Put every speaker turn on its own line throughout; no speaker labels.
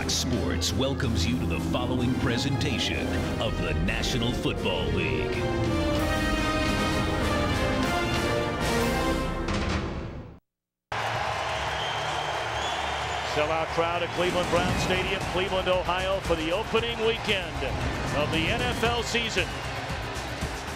Fox Sports welcomes you to the following presentation of the National Football League.
Sellout crowd at Cleveland Brown Stadium, Cleveland, Ohio, for the opening weekend of the NFL season.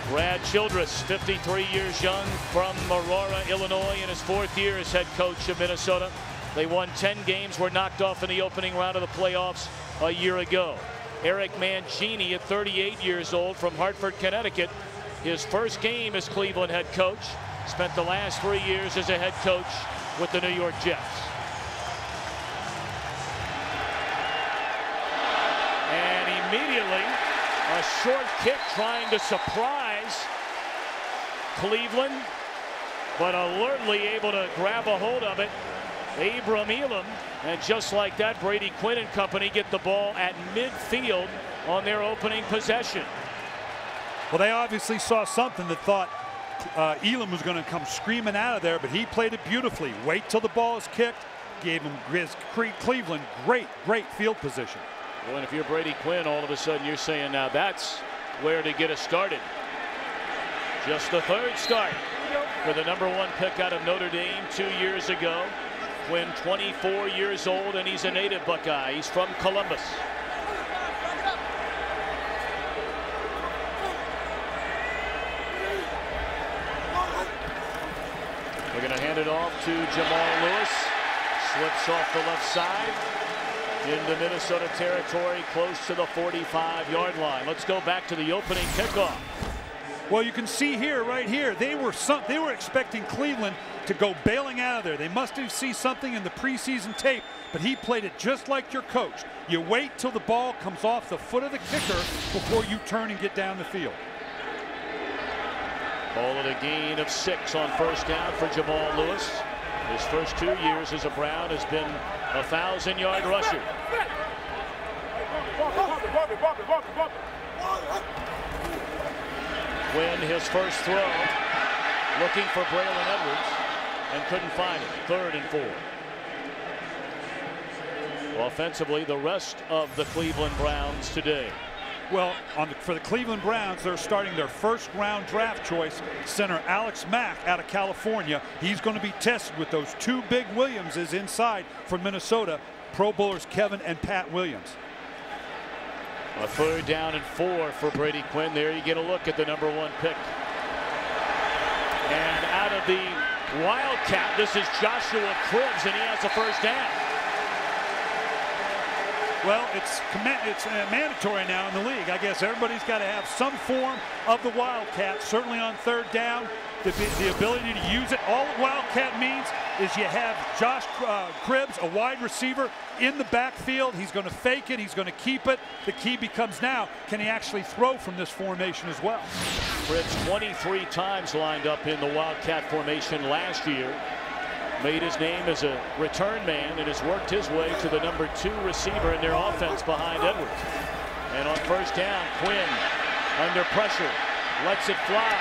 Brad Childress, 53 years young, from Aurora, Illinois, in his 4th year as head coach of Minnesota. They won 10 games, were knocked off in the opening round of the playoffs a year ago. Eric Mangini, at 38 years old, from Hartford, Connecticut. His first game as Cleveland head coach. Spent the last 3 years as a head coach with the New York Jets. And immediately, a short kick trying to surprise Cleveland, but alertly able to grab a hold of it. Abram Elam, and just like that, Brady Quinn and company get the ball at midfield on their opening possession.
Well, they obviously saw something that thought Elam was going to come screaming out of there, but he played it beautifully. Wait till the ball is kicked. Gave him Cleveland great field position.
Well, and if you're Brady Quinn, all of a sudden you're saying, now that's where to get us started. Just the 3rd start for the #1 pick out of Notre Dame 2 years ago. Quinn, 24 years old, and he's a native Buckeye. He's from Columbus. We're going to hand it off to Jamal Lewis. Slips off the left side into Minnesota territory, close to the 45-yard line. Let's go back to the opening kickoff.
Well, you can see here, right here, they were expecting Cleveland to go bailing out of there. They must have seen something in the preseason tape, but he played it just like your coach. You wait till the ball comes off the foot of the kicker before you turn and get down the field.
Ball at a gain of 6 on first down for Jamal Lewis. His first 2 years as a Brown has been a 1,000-yard rusher. Quinn, his first throw, looking for Braylon Edwards, and couldn't find it. 3rd and 4. Offensively, the rest of the Cleveland Browns today.
Well, for the Cleveland Browns, they're starting their 1st-round draft choice, center Alex Mack out of California. He's going to be tested with those 2 big Williamses inside from Minnesota, Pro Bowlers Kevin and Pat Williams.
A 3rd down and 4 for Brady Quinn. There you get a look at the #1 pick. And out of the Wildcat, this is Joshua Cribbs, and he has a 1st down.
Well, it's mandatory now in the league. I guess everybody's got to have some form of the Wildcat, certainly on 3rd down. The ability to use it. All Wildcat means is you have Josh Cribbs, a wide receiver, in the backfield. He's going to fake it. He's going to keep it. The key becomes now, can he actually throw from this formation as well?
Cribbs 23 times lined up in the Wildcat formation last year. Made his name as a return man and has worked his way to the #2 receiver in their offense behind Edwards. And on first down, Quinn under pressure, lets it fly.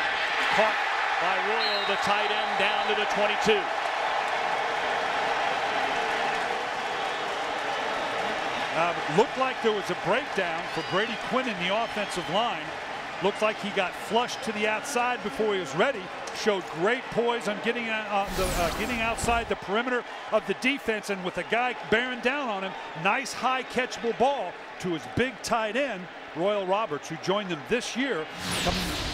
Caught by Royal, the tight end, down to the 22.
Looked like there was a breakdown for Brady Quinn in the offensive line. Looked like he got flushed to the outside before he was ready. Showed great poise on getting outside the perimeter of the defense, and with a guy bearing down on him, nice high catchable ball to his big tight end, Royal Roberts, who joined them this year,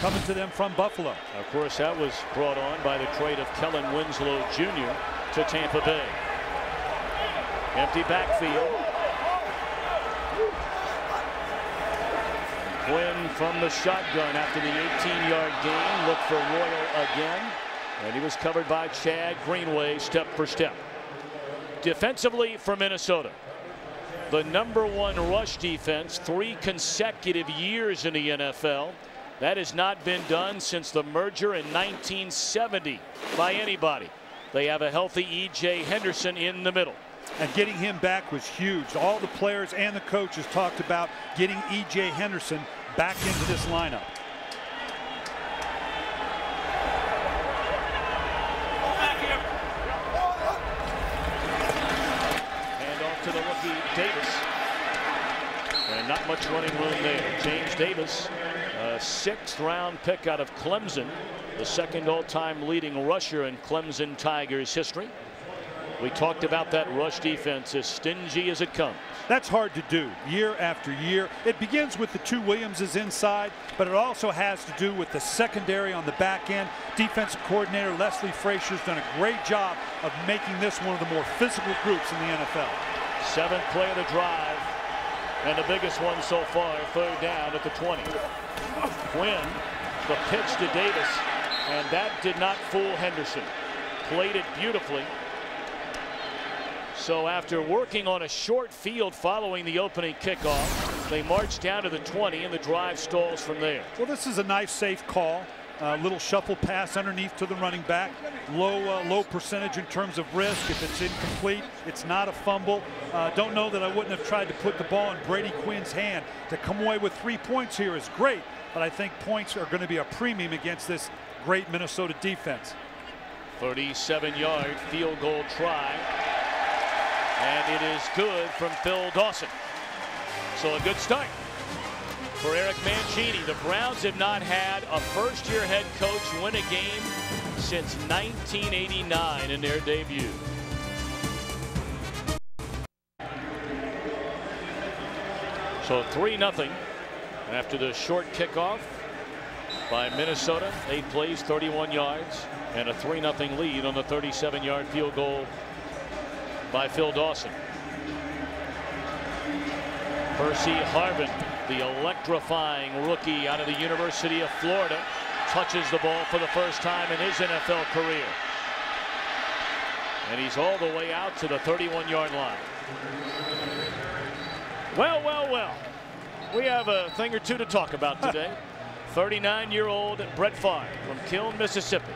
coming to them from Buffalo.
Of course, that was brought on by the trade of Kellen Winslow Jr. to Tampa Bay. Empty backfield. Quinn from the shotgun after the 18-yard gain. Look for Royal again. And he was covered by Chad Greenway step for step. Defensively for Minnesota, the #1 rush defense, 3 consecutive years in the NFL. That has not been done since the merger in 1970 by anybody. They have a healthy E.J. Henderson in the middle.
And getting him back was huge. All the players and the coaches talked about getting E.J. Henderson back into this lineup.
Hand off to the rookie Davis. And not much running room there. James Davis, a 6th-round pick out of Clemson, the 2nd all-time leading rusher in Clemson Tigers history. We talked about that rush defense, as stingy as it comes.
That's hard to do year after year. It begins with the 2 Williamses inside, but it also has to do with the secondary on the back end. Defensive coordinator Leslie Frazier's done a great job of making this one of the more physical groups in the NFL.
7th play of the drive, and the biggest one so far, 3rd down at the 20. Quinn, the pitch to Davis, and that did not fool Henderson. Played it beautifully. So after working on a short field following the opening kickoff, they march down to the 20, and the drive stalls from there.
Well, this is a nice, safe call. Little shuffle pass underneath to the running back. Low percentage in terms of risk. If it's incomplete, it's not a fumble. Don't know that I wouldn't have tried to put the ball in Brady Quinn's hand. To come away with 3 points here is great, but I think points are going to be a premium against this great Minnesota defense.
37-yard field goal try. And it is good from Phil Dawson. So a good start for Eric Mancini. The Browns have not had a first-year head coach win a game since 1989 in their debut. So 3-0 after the short kickoff by Minnesota. 8 plays, 31 yards, and a 3-0 lead on the 37-yard field goal by Phil Dawson. Percy Harvin, the electrifying rookie out of the University of Florida, touches the ball for the first time in his NFL career. And he's all the way out to the 31-yard line. Well, we have a thing or two to talk about today. 39-year-old Brett Favre from Kiln, Mississippi.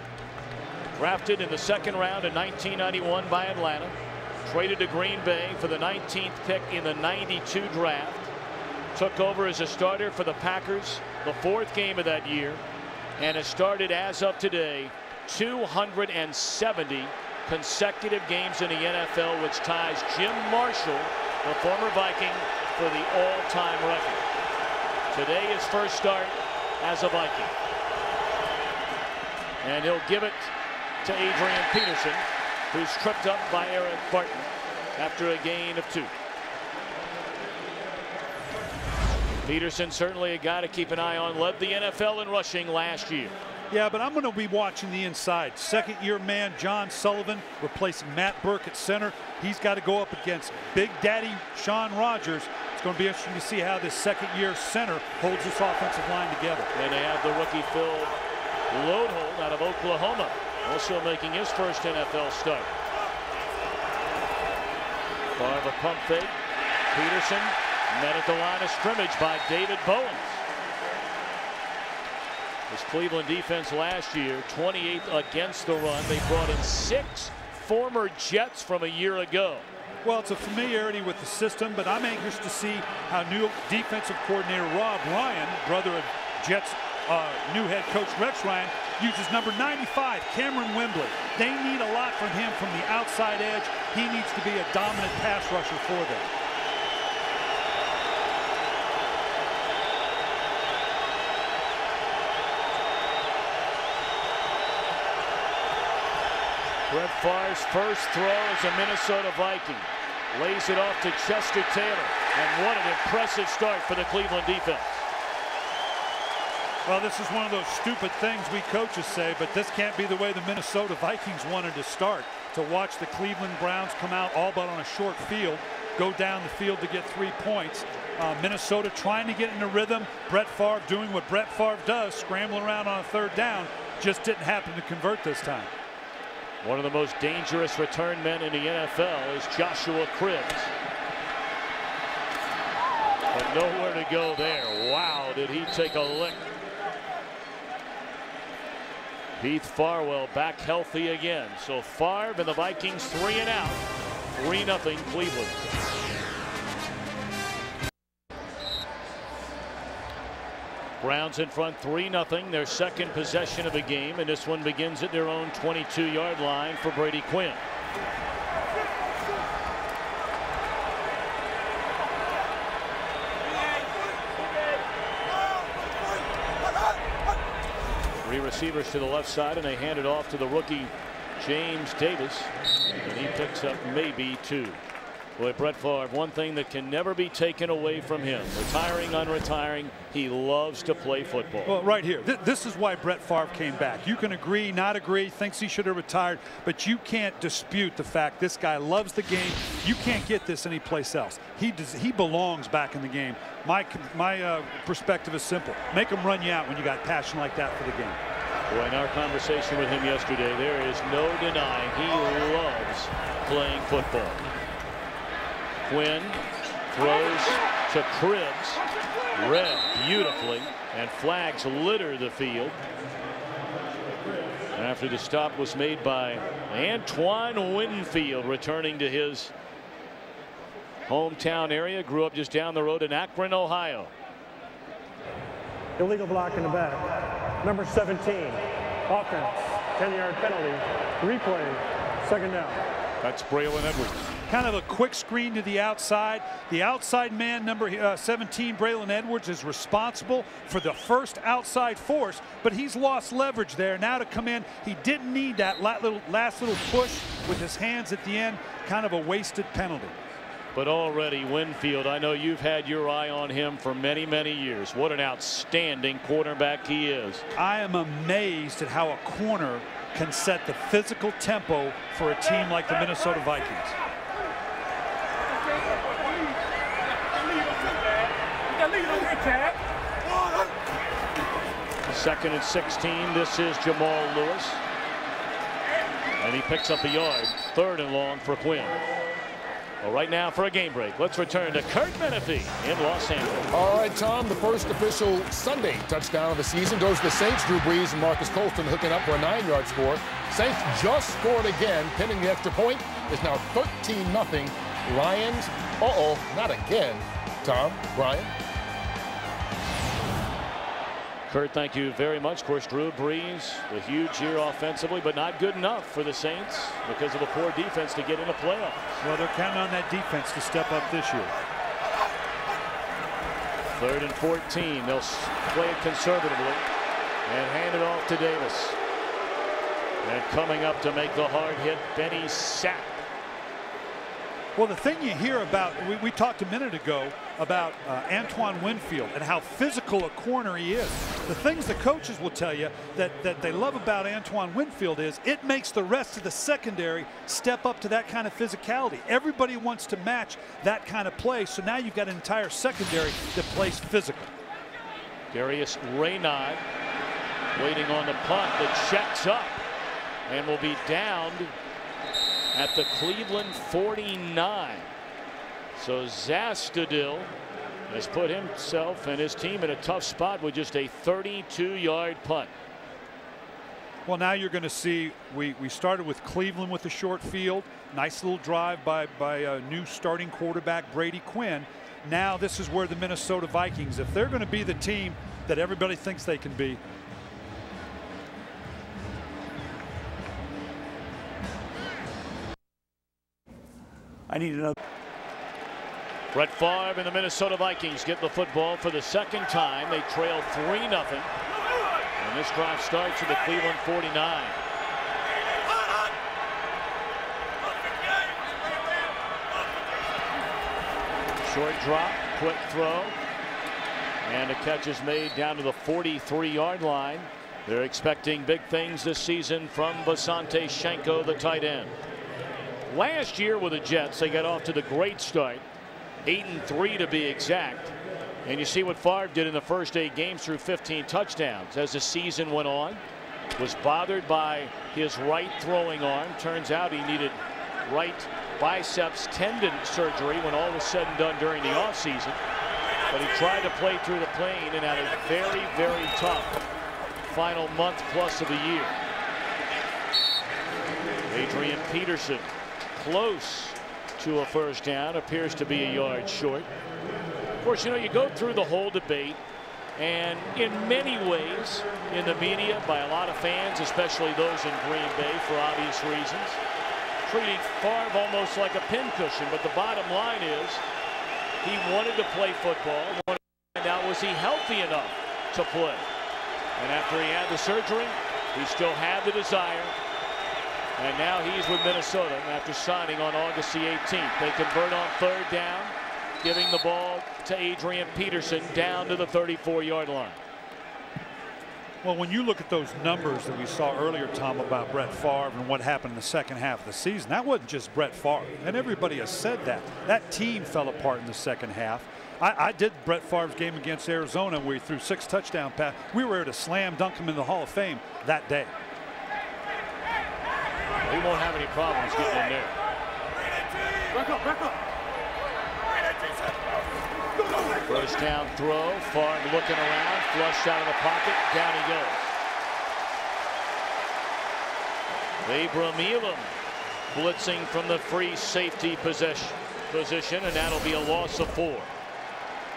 Drafted in the 2nd round in 1991 by Atlanta. Traded to Green Bay for the 19th pick in the '92 draft. Took over as a starter for the Packers the 4th game of that year, and has started as of today 270 consecutive games in the NFL, which ties Jim Marshall, the former Viking, for the all-time record. Today his first start as a Viking. And he'll give it to Adrian Peterson, who's tripped up by Eric Barton after a gain of 2. Peterson certainly a guy to keep an eye on. Led the NFL in rushing last year.
Yeah, but I'm going to be watching the inside. 2nd-year man John Sullivan replacing Matt Burke at center. He's got to go up against Big Daddy Sean Rogers. It's going to be interesting to see how this 2nd-year center holds this offensive line together.
And they have the rookie Phil Lodehold out of Oklahoma, also making his first NFL start. Favre a pump fake. Peterson met at the line of scrimmage by David Bowens. This Cleveland defense last year, 28th against the run. They brought in 6 former Jets from a year ago.
Well, it's a familiarity with the system, but I'm anxious to see how new defensive coordinator Rob Ryan, brother of Jets new head coach Rex Ryan, uses number 95, Cameron Wembley. They need a lot from him from the outside edge. He needs to be a dominant pass rusher for them.
Brett Favre's first throw as a Minnesota Viking. Lays it off to Chester Taylor. And what an impressive start for the Cleveland defense.
Well, this is one of those stupid things we coaches say, but this can't be the way the Minnesota Vikings wanted to start. To watch the Cleveland Browns come out all but on a short field, go down the field to get 3 points. Minnesota trying to get in a rhythm. Brett Favre doing what Brett Favre does, scrambling around on a 3rd down. Just didn't happen to convert this time.
One of the most dangerous return men in the NFL is Joshua Cribbs. But nowhere to go there. Wow, did he take a lick. Heath Farwell back healthy again. So Favre and the Vikings 3 and out. 3-0 Cleveland. Browns in front 3-0, their 2nd possession of the game, and this one begins at their own 22-yard line for Brady Quinn. receivers to the left side, and they hand it off to the rookie James Davis, and he picks up maybe 2. Boy, Brett Favre, one thing that can never be taken away from him, retiring, unretiring, he loves to play football.
Well, right here, this is why Brett Favre came back. You can agree, not agree, thinks he should have retired, but you can't dispute the fact this guy loves the game. You can't get this anyplace else. He belongs back in the game. My perspective is simple. Make him run you out when you got passion like that for the game.
Boy, in our conversation with him yesterday, there is no denying he loves playing football. Quinn throws to Cribbs, read beautifully, and flags litter the field after the stop was made by Antoine Winfield, returning to his hometown area. Grew up just down the road in Akron, Ohio.
Illegal block in the back. Number 17, offense, 10-yard penalty, replay, second down.
That's Braylon Edwards.
Kind of a quick screen to the outside. The outside man, number 17, Braylon Edwards, is responsible for the first outside force, but he's lost leverage there. Now to come in, he didn't need that last little push with his hands at the end. Kind of a wasted penalty.
But already Winfield, I know you've had your eye on him for many, many years. What an outstanding quarterback he is.
I am amazed at how a corner can set the physical tempo for a team like the Minnesota Vikings.
Second and 16. This is Jamal Lewis, and he picks up a yard. 3rd and long for Quinn. Well, right now for a game break, let's return to Kurt Menefee in Los Angeles.
All right, Tom, the first official Sunday touchdown of the season goes to the Saints. Drew Brees and Marcus Colston hooking up for a 9-yard score. Saints just scored again, pinning the extra point. It's now 13-0. Lions, not again. Tom, Brian.
Kurt, thank you very much. Of course, Drew Brees, a huge year offensively, but not good enough for the Saints because of a poor defense to get in the playoffs.
Well, they're counting on that defense to step up this year.
3rd and 14. They'll play it conservatively and hand it off to Davis. And coming up to make the hard hit, Benny Sapp.
Well, the thing you hear about, we talked a minute ago about Antoine Winfield and how physical a corner he is. The things the coaches will tell you that they love about Antoine Winfield is it makes the rest of the secondary step up to that kind of physicality. Everybody wants to match that kind of play, so now you've got an entire secondary that plays physical.
Darius Raynaud waiting on the punt that checks up and will be downed at the Cleveland 49. So Zastudil has put himself and his team in a tough spot with just a 32-yard punt.
Well, now you're going to see we started with Cleveland with the short field. Nice little drive by a new starting quarterback, Brady Quinn. Now this is where the Minnesota Vikings, if they're going to be the team that everybody thinks they can be,
I need another.
Brett Favre and the Minnesota Vikings get the football for the second time. They trail 3-0. And this drive starts at the Cleveland 49. Short drop, quick throw. And a catch is made down to the 43-yard line. They're expecting big things this season from Basante Shenko, the tight end. Last year with the Jets, they got off to the great start, 8-3 to be exact. And you see what Favre did in the first 8 games through 15 touchdowns. As the season went on, was bothered by his right throwing arm. Turns out he needed right biceps tendon surgery when all was said and done during the offseason. But he tried to play through the pain and had a very, very tough final month plus of the year. Adrian Peterson, close to a first down, appears to be a yard short. Of course, you know, you go through the whole debate, and in many ways in the media, by a lot of fans, especially those in Green Bay for obvious reasons, treating Favre almost like a pincushion. But the bottom line is he wanted to play football. Wanted to find out, was he healthy enough to play? And after he had the surgery, he still had the desire. And now he's with Minnesota after signing on August the 18th. They convert on third down, giving the ball to Adrian Peterson down to the 34-yard line.
Well, when you look at those numbers that we saw earlier, Tom, about Brett Favre and what happened in the second half of the season, that wasn't just Brett Favre. And everybody has said that. That team fell apart in the second half. I did Brett Favre's game against Arizona where he threw 6 touchdown passes. We were able to slam dunk him in the Hall of Fame that day.
He won't have any problems getting in there.
Back up.
First down throw. Favre looking around. Flushed out of the pocket. Down he goes. Abram Elam blitzing from the free safety position, and that'll be a loss of 4.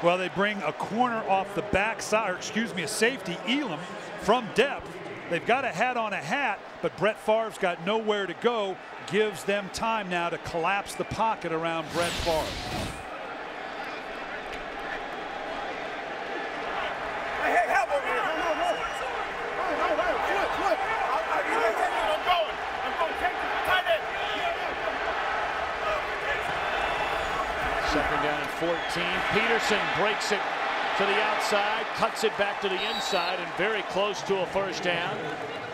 Well, they bring a corner off the backside, or excuse me, a safety, Elam, from depth. They've got a hat on a hat, but Brett Favre's got nowhere to go. Gives them time now to collapse the pocket around Brett Favre.
Hey, help over here. Flip. I'm going. Take it. Tight end.
Second down and 14. Peterson breaks it to the outside, cuts it back to the inside, and very close to a first down.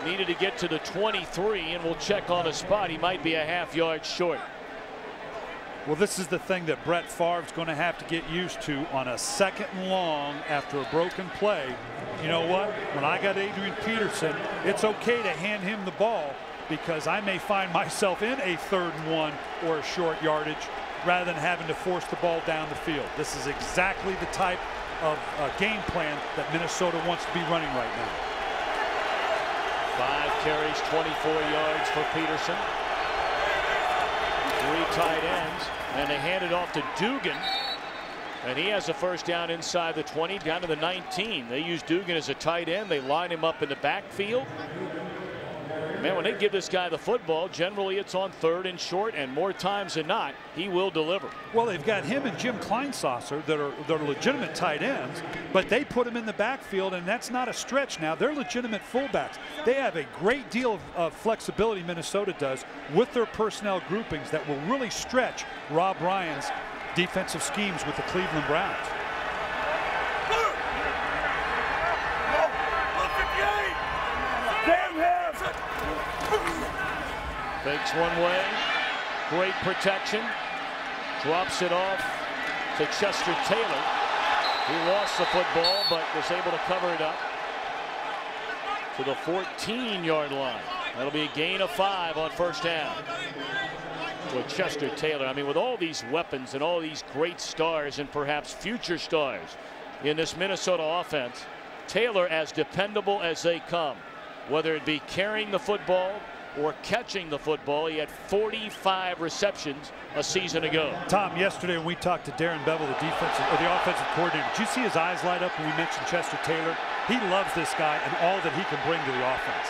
Needed to get to the 23, and we'll check on the spot. He might be a half-yard short.
Well, this is the thing that Brett Favre's going to have to get used to on a second and long after a broken play. You know what? When I got Adrian Peterson, it's okay to hand him the ball because I may find myself in a 3rd and 1 or a short yardage rather than having to force the ball down the field. This is exactly the type of game plan that Minnesota wants to be running right now.
5 carries, 24 yards for Peterson. 3 tight ends, and they hand it off to Dugan, and he has a first down inside the 20 down to the 19. They use Dugan as a tight end. They line him up in the backfield. Man, when they give this guy the football, generally it's on 3rd and short, and more times than not, he will deliver.
Well, they've got him and Jim Kleinsasser that are legitimate tight ends, but they put him in the backfield, and that's not a stretch now. They're legitimate fullbacks. They have a great deal of flexibility, Minnesota does, with their personnel groupings that will really stretch Rob Ryan's defensive schemes with the Cleveland Browns.
Fakes one way. Great protection. Drops it off to Chester Taylor. He lost the football, but was able to cover it up to the 14-yard line. That'll be a gain of 5 on first down. With Chester Taylor, I mean, with all these weapons and all these great stars and perhaps future stars in this Minnesota offense, Taylor as dependable as they come, whether it be carrying the football or catching the football. He had 45 receptions a season ago.
Tom, yesterday when we talked to Darren Bevel, the offensive coordinator, did you see his eyes light up when we mentioned Chester Taylor? He loves this guy and all that he can bring to the offense.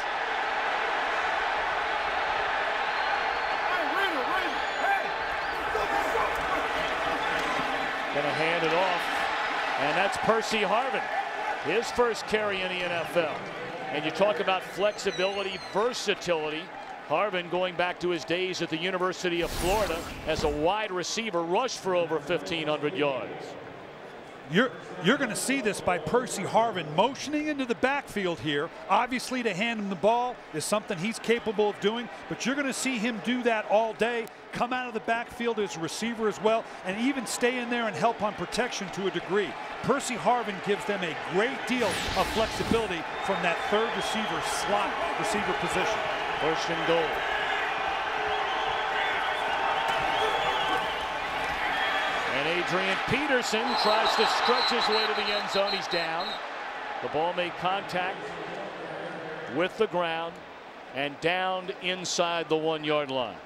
Gonna hand it off, and that's Percy Harvin, his first carry in the NFL. And you talk about flexibility, versatility. Harvin, going back to his days at the University of Florida as a wide receiver, rushed for over 1,500 yards.
You're going to see this by Percy Harvin motioning into the backfield here. Obviously, to hand him the ball is something he's capable of doing, but you're going to see him do that all day. Come out of the backfield as a receiver as well, and even stay in there and help on protection to a degree. Percy Harvin gives them a great deal of flexibility from that 3rd receiver slot receiver position.
First and goal. And Adrian Peterson tries to stretch his way to the end zone. He's down. The ball made contact with the ground and downed inside the 1-yard line.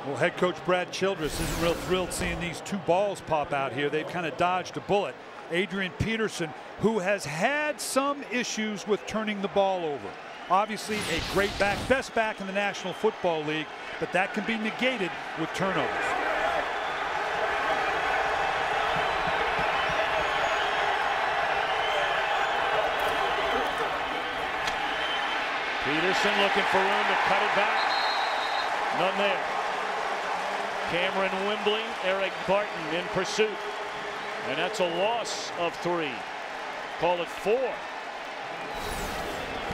Well, head coach Brad Childress isn't real thrilled seeing these 2 balls pop out here. They've kind of dodged a bullet. Adrian Peterson, who has had some issues with turning the ball over. Obviously a great back, best back in the National Football League, but that can be negated with turnovers.
Peterson looking for room to cut it back. None there. Cameron Wembley, Eric Barton in pursuit. And that's a loss of 3. Call it 4.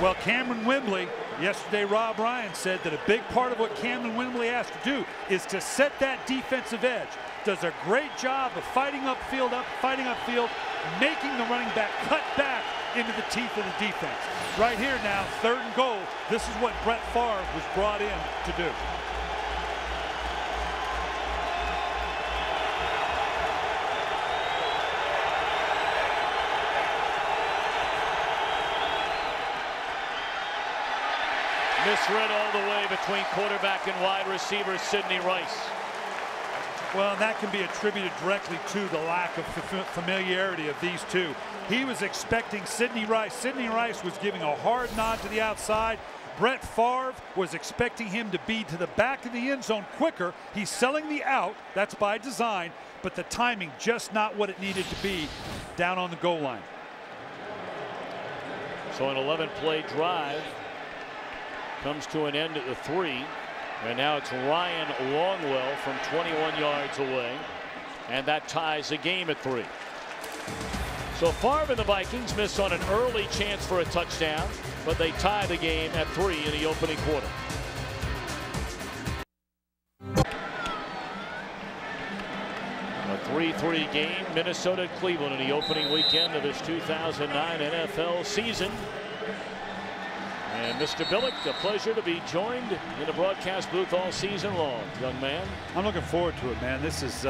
Well, Cameron Wembley, yesterday Rob Ryan said that a big part of what Cameron Wembley has to do is to set that defensive edge. Does a great job of fighting upfield, making the running back cut back into the teeth of the defense. Right here now, 3rd and goal. This is what Brett Favre was brought in to do.
Misread all the way between quarterback and wide receiver Sidney Rice.
Well, and that can be attributed directly to the lack of familiarity of these two. He was expecting Sidney Rice. Sidney Rice was giving a hard nod to the outside. Brett Favre was expecting him to be to the back of the end zone quicker. He's selling the out. That's by design, but the timing just not what it needed to be down on the goal line.
So an 11-play drive comes to an end at the 3. And now it's Ryan Longwell from 21 yards away. And that ties the game at 3. So Favre and the Vikings miss on an early chance for a touchdown, but they tie the game at 3 in the opening quarter. A 3-3 game, Minnesota-Cleveland in the opening weekend of this 2009 NFL season. And Mr. Billick, a pleasure to be joined in the broadcast booth all season long, young man.
I'm looking forward to it, man. This is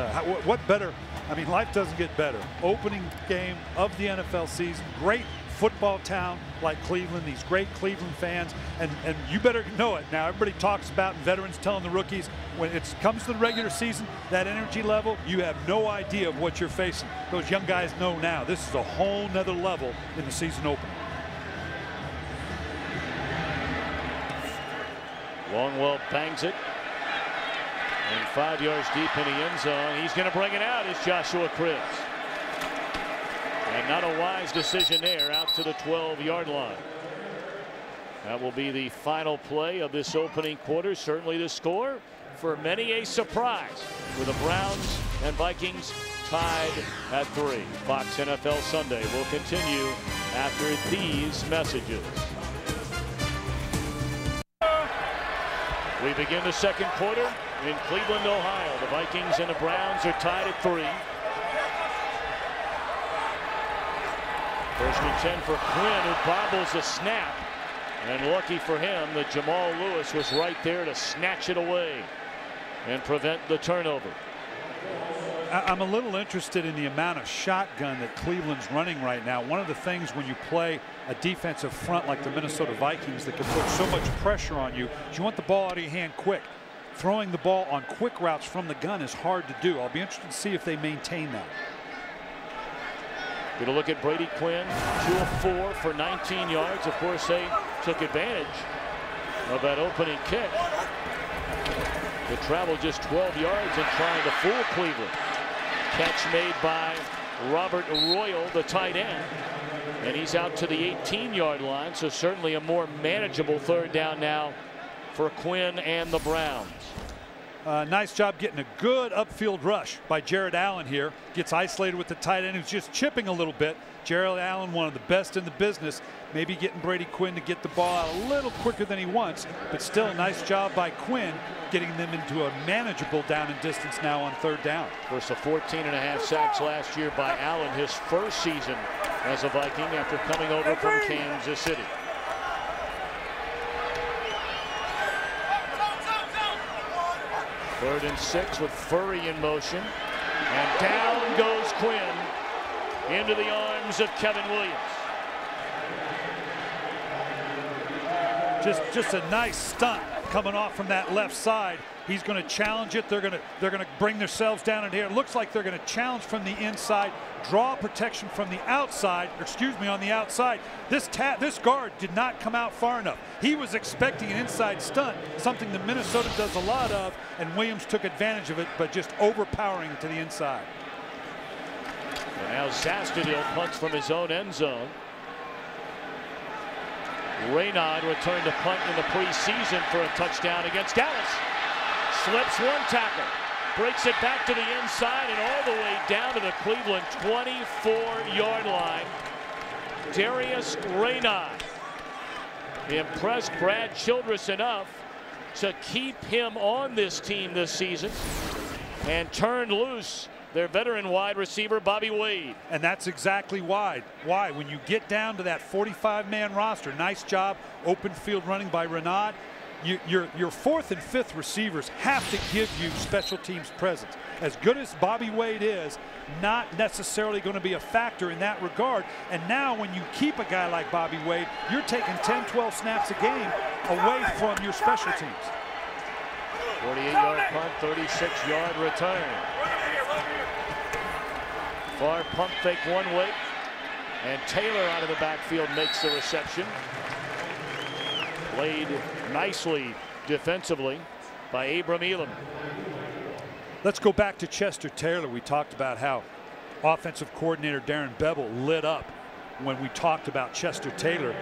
what better? I mean, life doesn't get better. Opening game of the NFL season. Great football town like Cleveland. These great Cleveland fans, and you better know it now. Everybody talks about, and veterans telling the rookies, when it comes to the regular season, that energy level, you have no idea of what you're facing. Those young guys know now. This is a whole nother level in the season opener.
Longwell bangs it. And 5 yards deep in the end zone. He's going to bring it out as Joshua Cribbs. And not a wise decision there, out to the 12-yard line. That will be the final play of this opening quarter. Certainly the score, for many, a surprise, with the Browns and Vikings tied at 3. Fox NFL Sunday will continue after these messages. We begin the second quarter in Cleveland, Ohio. The Vikings and the Browns are tied at 3. 1st and 10 for Quinn, who bobbles the snap. And lucky for him that Jamal Lewis was right there to snatch it away and prevent the turnover.
I'm a little interested in the amount of shotgun that Cleveland's running right now. One of the things when you play a defensive front like the Minnesota Vikings that can put so much pressure on you is you want the ball out of your hand quick. Throwing the ball on quick routes from the gun is hard to do. I'll be interested to see if they maintain that.
Good to look at Brady Quinn, 2 of 4 for 19 yards. Of course, they took advantage of that opening kick to travel just 12 yards and trying to fool Cleveland. Catch made by Robert Royal, the tight end, and he's out to the 18-yard line, so certainly a more manageable 3rd down now for Quinn and the Browns.
Nice job getting a good upfield rush by Jared Allen here. Gets isolated with the tight end who's just chipping a little bit. Jared Allen, one of the best in the business, maybe getting Brady Quinn to get the ball out a little quicker than he wants, but still a nice job by Quinn getting them into a manageable down and distance now on 3rd down.
Versus 14.5 sacks last year by Allen, his first season as a Viking after coming over from Kansas City. Third and 6 with Furry in motion, and down goes Quinn into the arms of Kevin Williams.
Just a nice stunt coming off from that left side. He's going to challenge it. They're going to bring themselves down in here. It looks like they're going to challenge from the inside, draw protection from the outside, on the outside. This guard did not come out far enough. He was expecting an inside stunt, something that Minnesota does a lot of, and Williams took advantage of it, but just overpowering it to the inside.
And now Zastudil punts from his own end zone. Reynaud returned to punt in the preseason for a touchdown against Dallas. Slips one tackle, breaks it back to the inside and all the way down to the Cleveland 24-yard line. Darius Reynaud impressed Brad Childress enough to keep him on this team this season and turned loose their veteran wide receiver Bobby Wade.
And that's exactly why. When you get down to that 45-man roster, nice job, open field running by Reynaud. Your fourth and fifth receivers have to give you special teams presence. As good as Bobby Wade is, not necessarily going to be a factor in that regard. And now when you keep a guy like Bobby Wade, you're taking 10, 12 snaps a game away from your special teams.
48-yard punt, 36-yard return. Far pump fake one way, and Taylor out of the backfield makes the reception. Played nicely defensively by Abram Elam.
Let's go back to Chester Taylor. We talked about how offensive coordinator Darren Bevel lit up when we talked about Chester Taylor.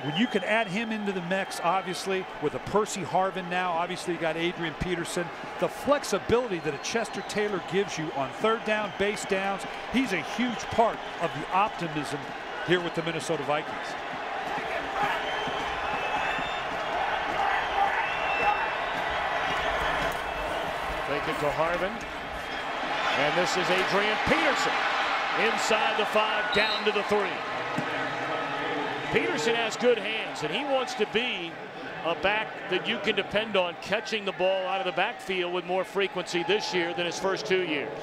When you can add him into the mix, obviously, with a Percy Harvin now, obviously you got Adrian Peterson. The flexibility that a Chester Taylor gives you on third down, base downs, he's a huge part of the optimism here with the Minnesota Vikings.
Take it to Harvin. And this is Adrian Peterson. Inside the 5, down to the 3. Peterson has good hands, and he wants to be a back that you can depend on catching the ball out of the backfield with more frequency this year than his first 2 years.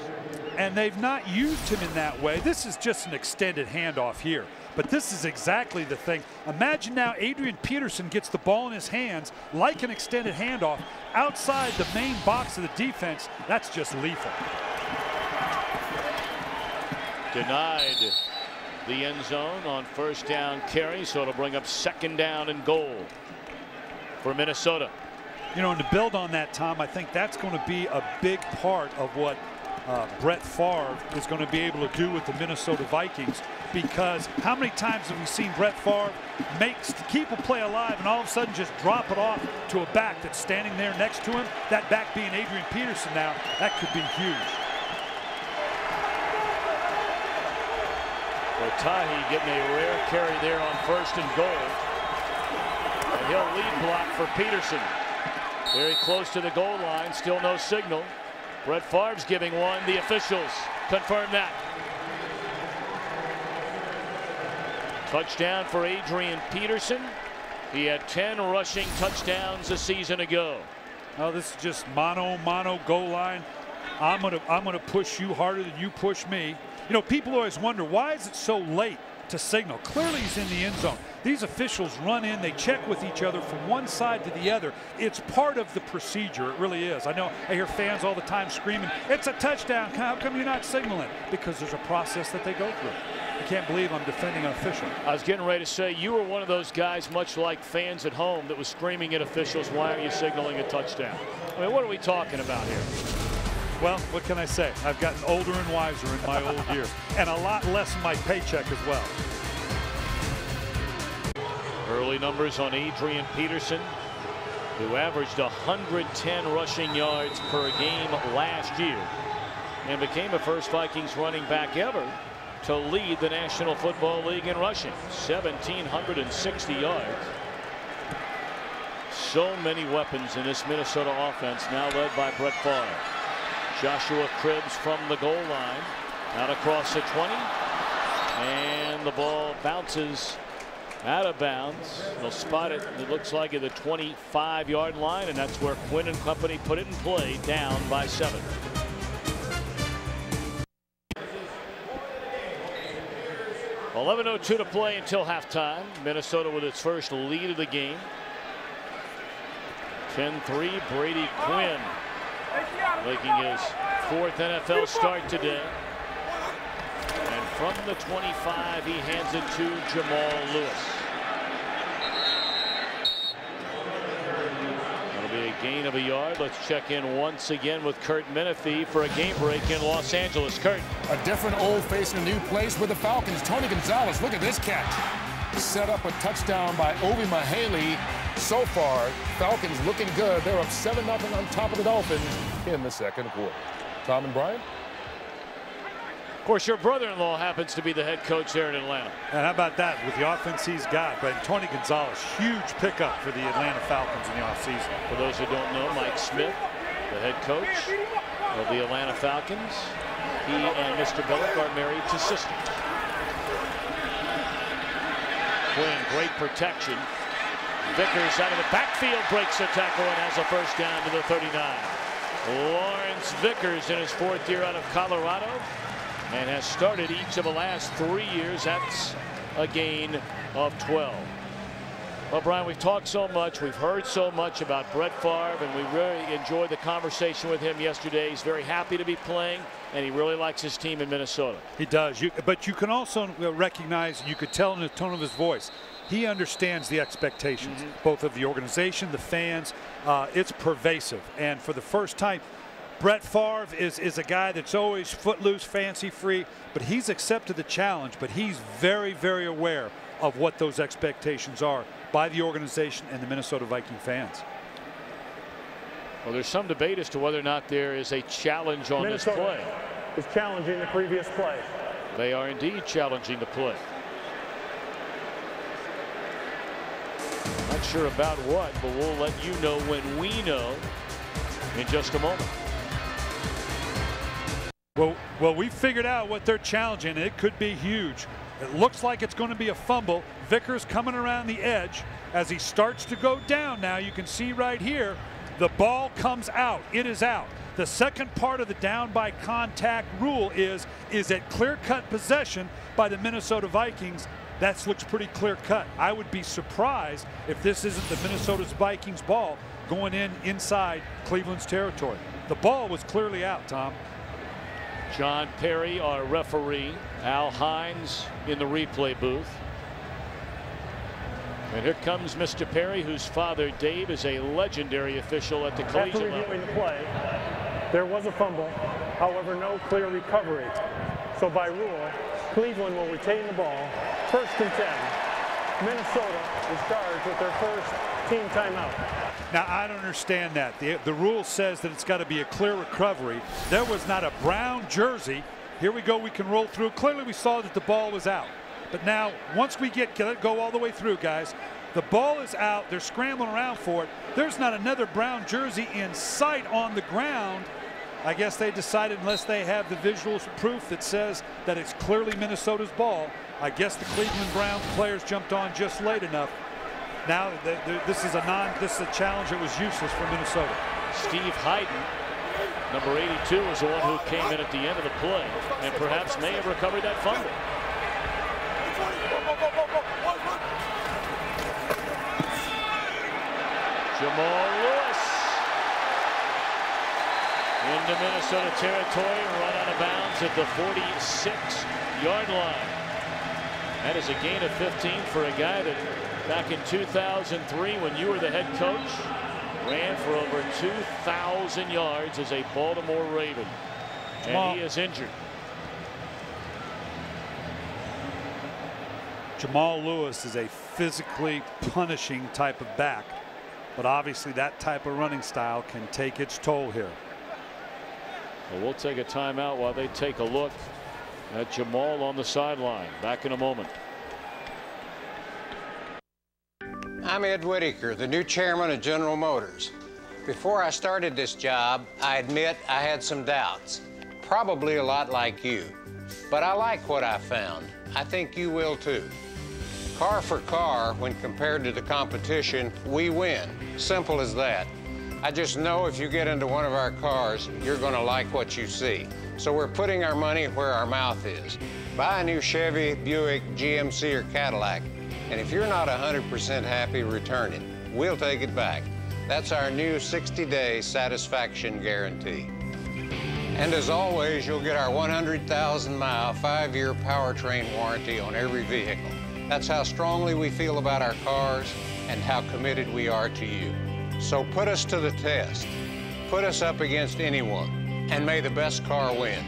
And they've not used him in that way. This is just an extended handoff here. But this is exactly the thing. Imagine now Adrian Peterson gets the ball in his hands like an extended handoff outside the main box of the defense. That's just lethal.
Denied the end zone on first down carry, so it'll bring up second down and goal for Minnesota.
You know, and to build on that, Tom, I think that's going to be a big part of what Brett Favre is going to be able to do with the Minnesota Vikings, because how many times have we seen Brett Favre keep a play alive and all of a sudden just drop it off to a back that's standing there next to him? That back being Adrian Peterson now, that could be huge.
Tahi getting a rare carry there on first and goal. And he'll lead block for Peterson. Very close to the goal line, still no signal. Brett Favre's giving one. The officials confirm that. Touchdown for Adrian Peterson. He had 10 rushing touchdowns a season ago.
Oh, this is just mono goal line. I'm gonna push you harder than you push me. You know, people always wonder, why is it so late to signal? Clearly he's in the end zone. These officials run in, they check with each other from one side to the other. It's part of the procedure, it really is. I know I hear fans all the time screaming, it's a touchdown, how come you're not signaling? Because there's a process that they go through. I can't believe I'm defending an official.
I was getting ready to say, you were one of those guys, much like fans at home, that was screaming at officials, why aren't you signaling a touchdown? I mean, what are we talking about here?
Well, what can I say? I've gotten older and wiser in my old years, and a lot less in my paycheck as well.
Early numbers on Adrian Peterson, who averaged 110 rushing yards per game last year and became the first Vikings running back ever to lead the National Football League in rushing. 1,760 yards. So many weapons in this Minnesota offense, now led by Brett Favre. Joshua Cribbs from the goal line, out across the 20, and the ball bounces out of bounds. They'll spot it, it looks like, at the 25-yard line, and that's where Quinn and company put it in play, down by 7. .11:02 to play until halftime. Minnesota with its first lead of the game. 10-3, Brady Quinn making his 4th NFL start today. And from the 25, he hands it to Jamal Lewis. That'll be a gain of a yard. Let's check in once again with Kurt Menefee for a game break in Los Angeles. Kurt.
A different old face in a new place with the Falcons. Tony Gonzalez, look at this catch. set up a touchdown by Obi Mahaley. So far, Falcons looking good. They're up 7-0 on top of the Dolphins in the second quarter. Tom and Brian?
Of course, your brother-in-law happens to be the head coach there in Atlanta.
And how about that with the offense he's got? But Tony Gonzalez, huge pickup for the Atlanta Falcons in the offseason.
For those who don't know, Mike Smith, the head coach of the Atlanta Falcons. He and Mr. Billick are married to sisters. Quinn, great protection. Vickers out of the backfield breaks the tackle and has a first down to the 39. Lawrence Vickers in his 4th year out of Colorado and has started each of the last 3 years. That's a gain of 12. Well, Brian, we've talked so much, we've heard so much about Brett Favre, and we really enjoyed the conversation with him yesterday. He's very happy to be playing, and he really likes his team in Minnesota.
He does. But you can also recognize, you could tell in the tone of his voice, he understands the expectations, both of the organization, the fans. It's pervasive. And for the first time, Brett Favre is a guy that's always footloose, fancy-free, but he's accepted the challenge, but he's very, very aware of what those expectations are by the organization and the Minnesota Viking fans.
Well, there's some debate as to whether or not there is a challenge on this play.
Is challenging the previous play.
They are indeed challenging the play. Not sure about what, but we'll let you know when we know in just a moment.
Well, we figured out what they're challenging. It could be huge. It looks like it's going to be a fumble. Vickers coming around the edge as he starts to go down. Now you can see right here, the ball comes out. It is out. The second part of the down by contact rule is it clear-cut possession by the Minnesota Vikings? That looks pretty clear-cut. I would be surprised if this isn't the Minnesota Vikings ball going inside Cleveland's territory. The ball was clearly out, Tom.
John Perry, our referee. Al Hines in the replay booth. And here comes Mr. Perry, whose father, Dave, is a legendary official at the collegiate level.
After reviewing the play, there was a fumble. However, no clear recovery. So by rule, Cleveland will retain the ball. 1st and 10. Minnesota is charged with their first team timeout.
Now, I don't understand that. The rule says that it's got to be a clear recovery. There was not a brown jersey. Here we go. We can roll through. Clearly, we saw that the ball was out. But now, once we let it go all the way through, guys, the ball is out. They're scrambling around for it. There's not another brown jersey in sight on the ground. I guess they decided, unless they have the visual proof that says that it's clearly Minnesota's ball, I guess the Cleveland Browns players jumped on just late enough. Now this is a challenge that was useless for Minnesota.
Steve Hayden, number 82, is the one who came in at the end of the play and perhaps may have recovered that fumble. Jamal Lewis into Minnesota territory, run out of bounds at the 46-yard line. That is a gain of 15 for a guy that back in 2003, when you were the head coach, ran for over 2,000 yards as a Baltimore Raven. And he is injured.
Jamal Lewis is a physically punishing type of back, but obviously that type of running style can take its toll here.
Well, we'll take a timeout while they take a look at Jamal on the sideline. Back in a moment.
I'm Ed Whitaker, the new chairman of General Motors. Before I started this job, I admit I had some doubts, probably a lot like you. But I like what I found. I think you will too. Car for car, when compared to the competition, we win. Simple as that. I just know if you get into one of our cars, you're going to like what you see. So we're putting our money where our mouth is. Buy a new Chevy, Buick, GMC, or Cadillac. And if you're not 100% happy, return it. We'll take it back. That's our new 60-day satisfaction guarantee. And as always, you'll get our 100,000-mile, 5-year powertrain warranty on every vehicle. That's how strongly we feel about our cars and how committed we are to you. So put us to the test. Put us up against anyone, and may the best car win.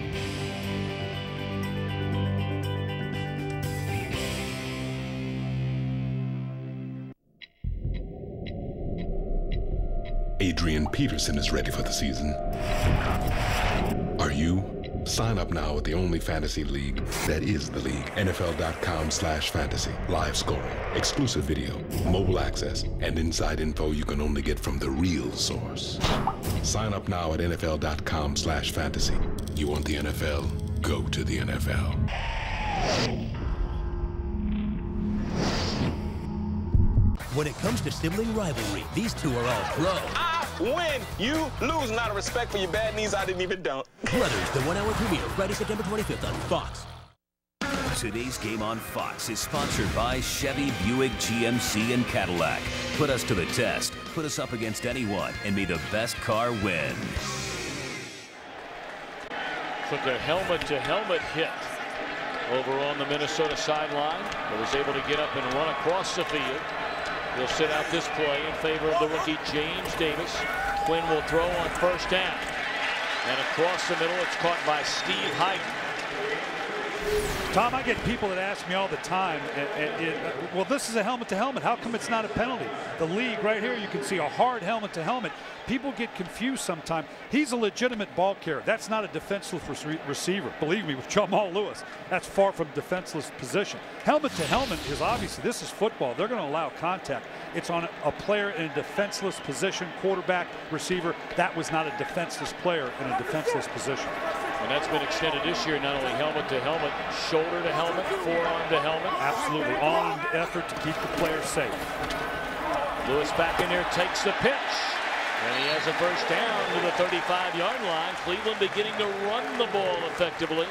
Adrian Peterson is ready for the season. Are you? Sign up now with the only fantasy league that is the league. NFL.com/fantasy. Live scoring, exclusive video, mobile access, and inside info you can only get from the real source. Sign up now at NFL.com/fantasy. You want the NFL? Go to the NFL.
When it comes to sibling rivalry, these two are all pro.
I win, you lose. Not a respect for your bad knees, I didn't even dunk.
Brothers, the 1 hour premiere, Friday, September 25th on Fox. Today's game on Fox is sponsored by Chevy, Buick, GMC, and Cadillac. Put us to the test, put us up against anyone, and may the best car win.
Took a helmet-to-helmet hit over on the Minnesota sideline, but was able to get up and run across the field. He'll sit out this play in favor of the rookie James Davis. Quinn will throw on first down. And across the middle, it's caught by Steve Height.
Tom, I get people that ask me all the time, well, this is a helmet-to-helmet. How come it's not a penalty? The league right here, you can see a hard helmet-to-helmet. People get confused sometimes. He's a legitimate ball carrier. That's not a defenseless receiver. Believe me, with Jamal Lewis, that's far from defenseless position. Helmet-to-helmet is obviously, this is football. They're going to allow contact. It's on a player in a defenseless position, quarterback, receiver. That was not a defenseless player in a defenseless position.
And that's been extended this year, not only helmet-to-helmet, shoulder-to-helmet, forearm-to-helmet.
Absolutely, all in the effort to keep the player safe.
Lewis back in there, takes the pitch. And he has a first down to the 35-yard line. Cleveland beginning to run the ball effectively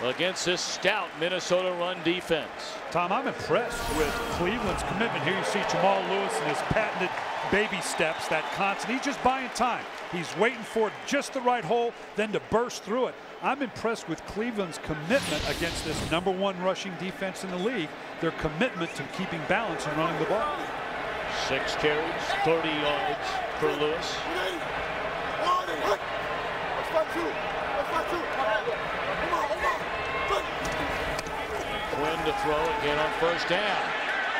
against this stout Minnesota run defense.
Tom, I'm impressed with Cleveland's commitment. Here you see Jamal Lewis and his patented baby steps, that constant. He's just buying time. He's waiting for just the right hole, then to burst through it. I'm impressed with Cleveland's commitment against this #1 rushing defense in the league. Their commitment to keeping balance and running the ball.
6 carries, 30 yards for Lewis. Quinn to throw again on first down.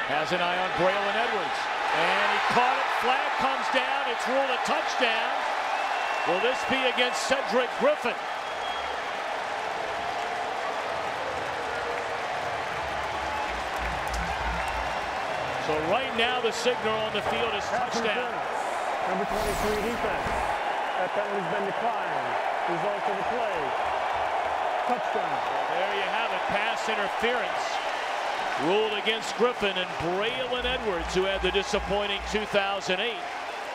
Has an eye on Braylon Edwards. And he caught it. Flag comes down. It's ruled a touchdown. Will this be against Cedric Griffin? So right now the signal on the field is touchdown.
Number 23 defense. That penalty's been declined. Result of the play. Touchdown.
There you have it. Pass interference ruled against Griffin and Braylon Edwards, who had the disappointing 2008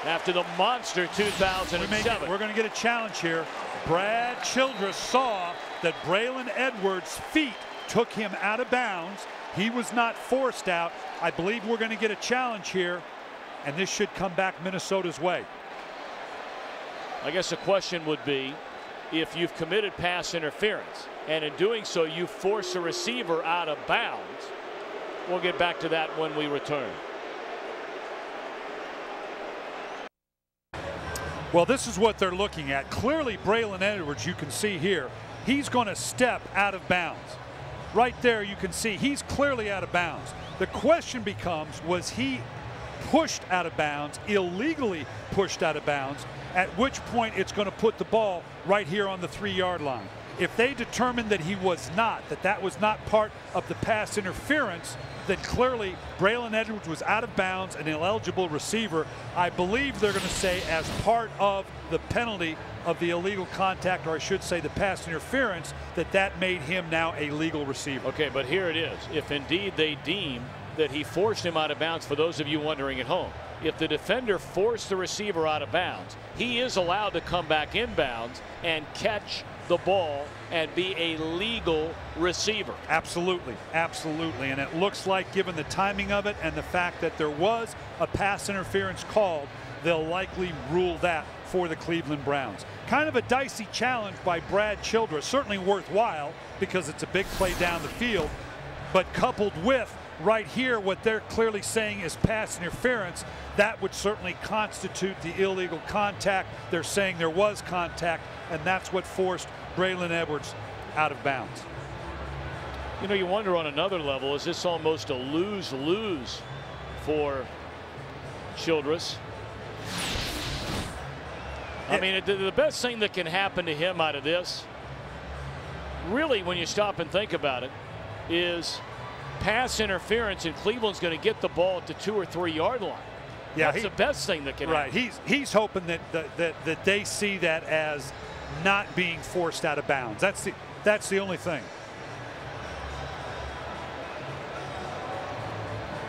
after the monster 2007.
We're going to get a challenge here. Brad Childress saw that Braylon Edwards' feet took him out of bounds. He was not forced out. I believe we're going to get a challenge here, and this should come back Minnesota's way.
I guess the question would be, if you've committed pass interference, and in doing so you force a receiver out of bounds. We'll get back to that when we return.
Well, this is what they're looking at. Clearly, Braylon Edwards, you can see here, he's going to step out of bounds. Right there, you can see he's clearly out of bounds. The question becomes, was he pushed out of bounds, illegally pushed out of bounds, at which point it's going to put the ball right here on the 3-yard line. If they determine that he was not, that was not part of the pass interference, then clearly Braylon Edwards was out of bounds, an ineligible receiver. I believe they're going to say as part of the penalty of the illegal contact, or I should say the pass interference, that made him now a legal receiver.
Okay, but here it is. If indeed they deem that he forced him out of bounds, for those of you wondering at home, if the defender forced the receiver out of bounds, he is allowed to come back in bounds and catch the ball and be a legal receiver.
Absolutely, absolutely. And it looks like, given the timing of it and the fact that there was a pass interference called, they'll likely rule that for the Cleveland Browns. Kind of a dicey challenge by Brad Childress, certainly worthwhile because it's a big play down the field, but coupled with right here what they're clearly saying is pass interference, that would certainly constitute the illegal contact. They're saying there was contact, and that's what forced Braylon Edwards out of bounds.
You know, you wonder on another level, is this almost a lose-lose for Childress? I mean, the best thing that can happen to him out of this, really, when you stop and think about it, is pass interference, and Cleveland's going to get the ball at the 2 or 3 yard line. Yeah, that's the best thing that can happen.
Right. He's hoping that they see that as not being forced out of bounds. That's the only thing.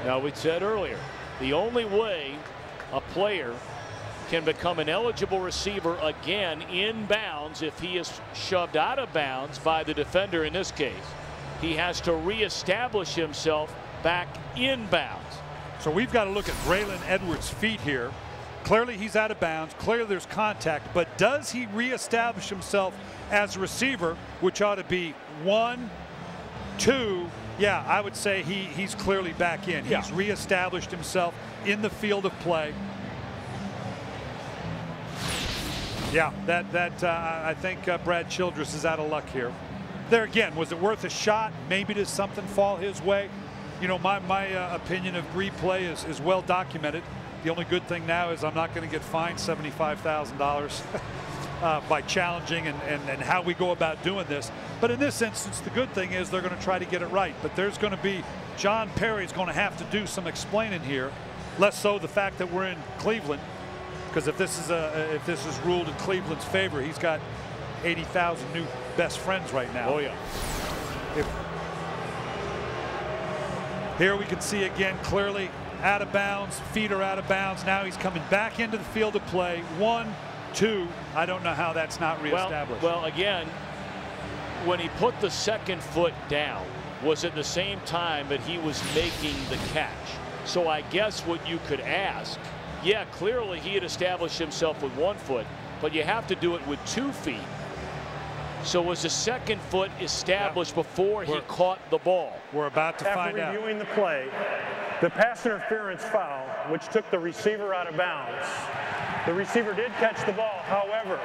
Now, we said earlier, the only way a player can become an eligible receiver again in bounds if he is shoved out of bounds by the defender in this case. He has to reestablish himself back in bounds.
So we've got to look at Braylon Edwards' feet here. Clearly he's out of bounds. Clearly there's contact. But does he reestablish himself as a receiver, which ought to be 1, 2. Yeah, I would say he's clearly back in. He's reestablished himself in the field of play. Yeah, I think Brad Childress is out of luck here. There again, was it worth a shot? Maybe does something fall his way? You know, my opinion of replay is well documented. The only good thing now is I'm not going to get fined $75,000 by challenging and how we go about doing this. But in this instance, the good thing is they're going to try to get it right. But there's going to be, John Perry's going to have to do some explaining here. Less so the fact that we're in Cleveland, because if this is ruled in Cleveland's favor, he's got 80,000 new best friends right now.
Oh yeah.
Here we can see again clearly out of bounds, feet are out of bounds. Now he's coming back into the field of play. 1, 2. I don't know how that's not reestablished.
Well, again, when he put the second foot down, was at the same time that he was making the catch. So I guess what you could ask, yeah, clearly he had established himself with 1 foot, but you have to do it with 2 feet. So was the second foot established before he caught the ball?
We're about to find out.
After reviewing the play, the pass interference foul, which took the receiver out of bounds. The receiver did catch the ball. However,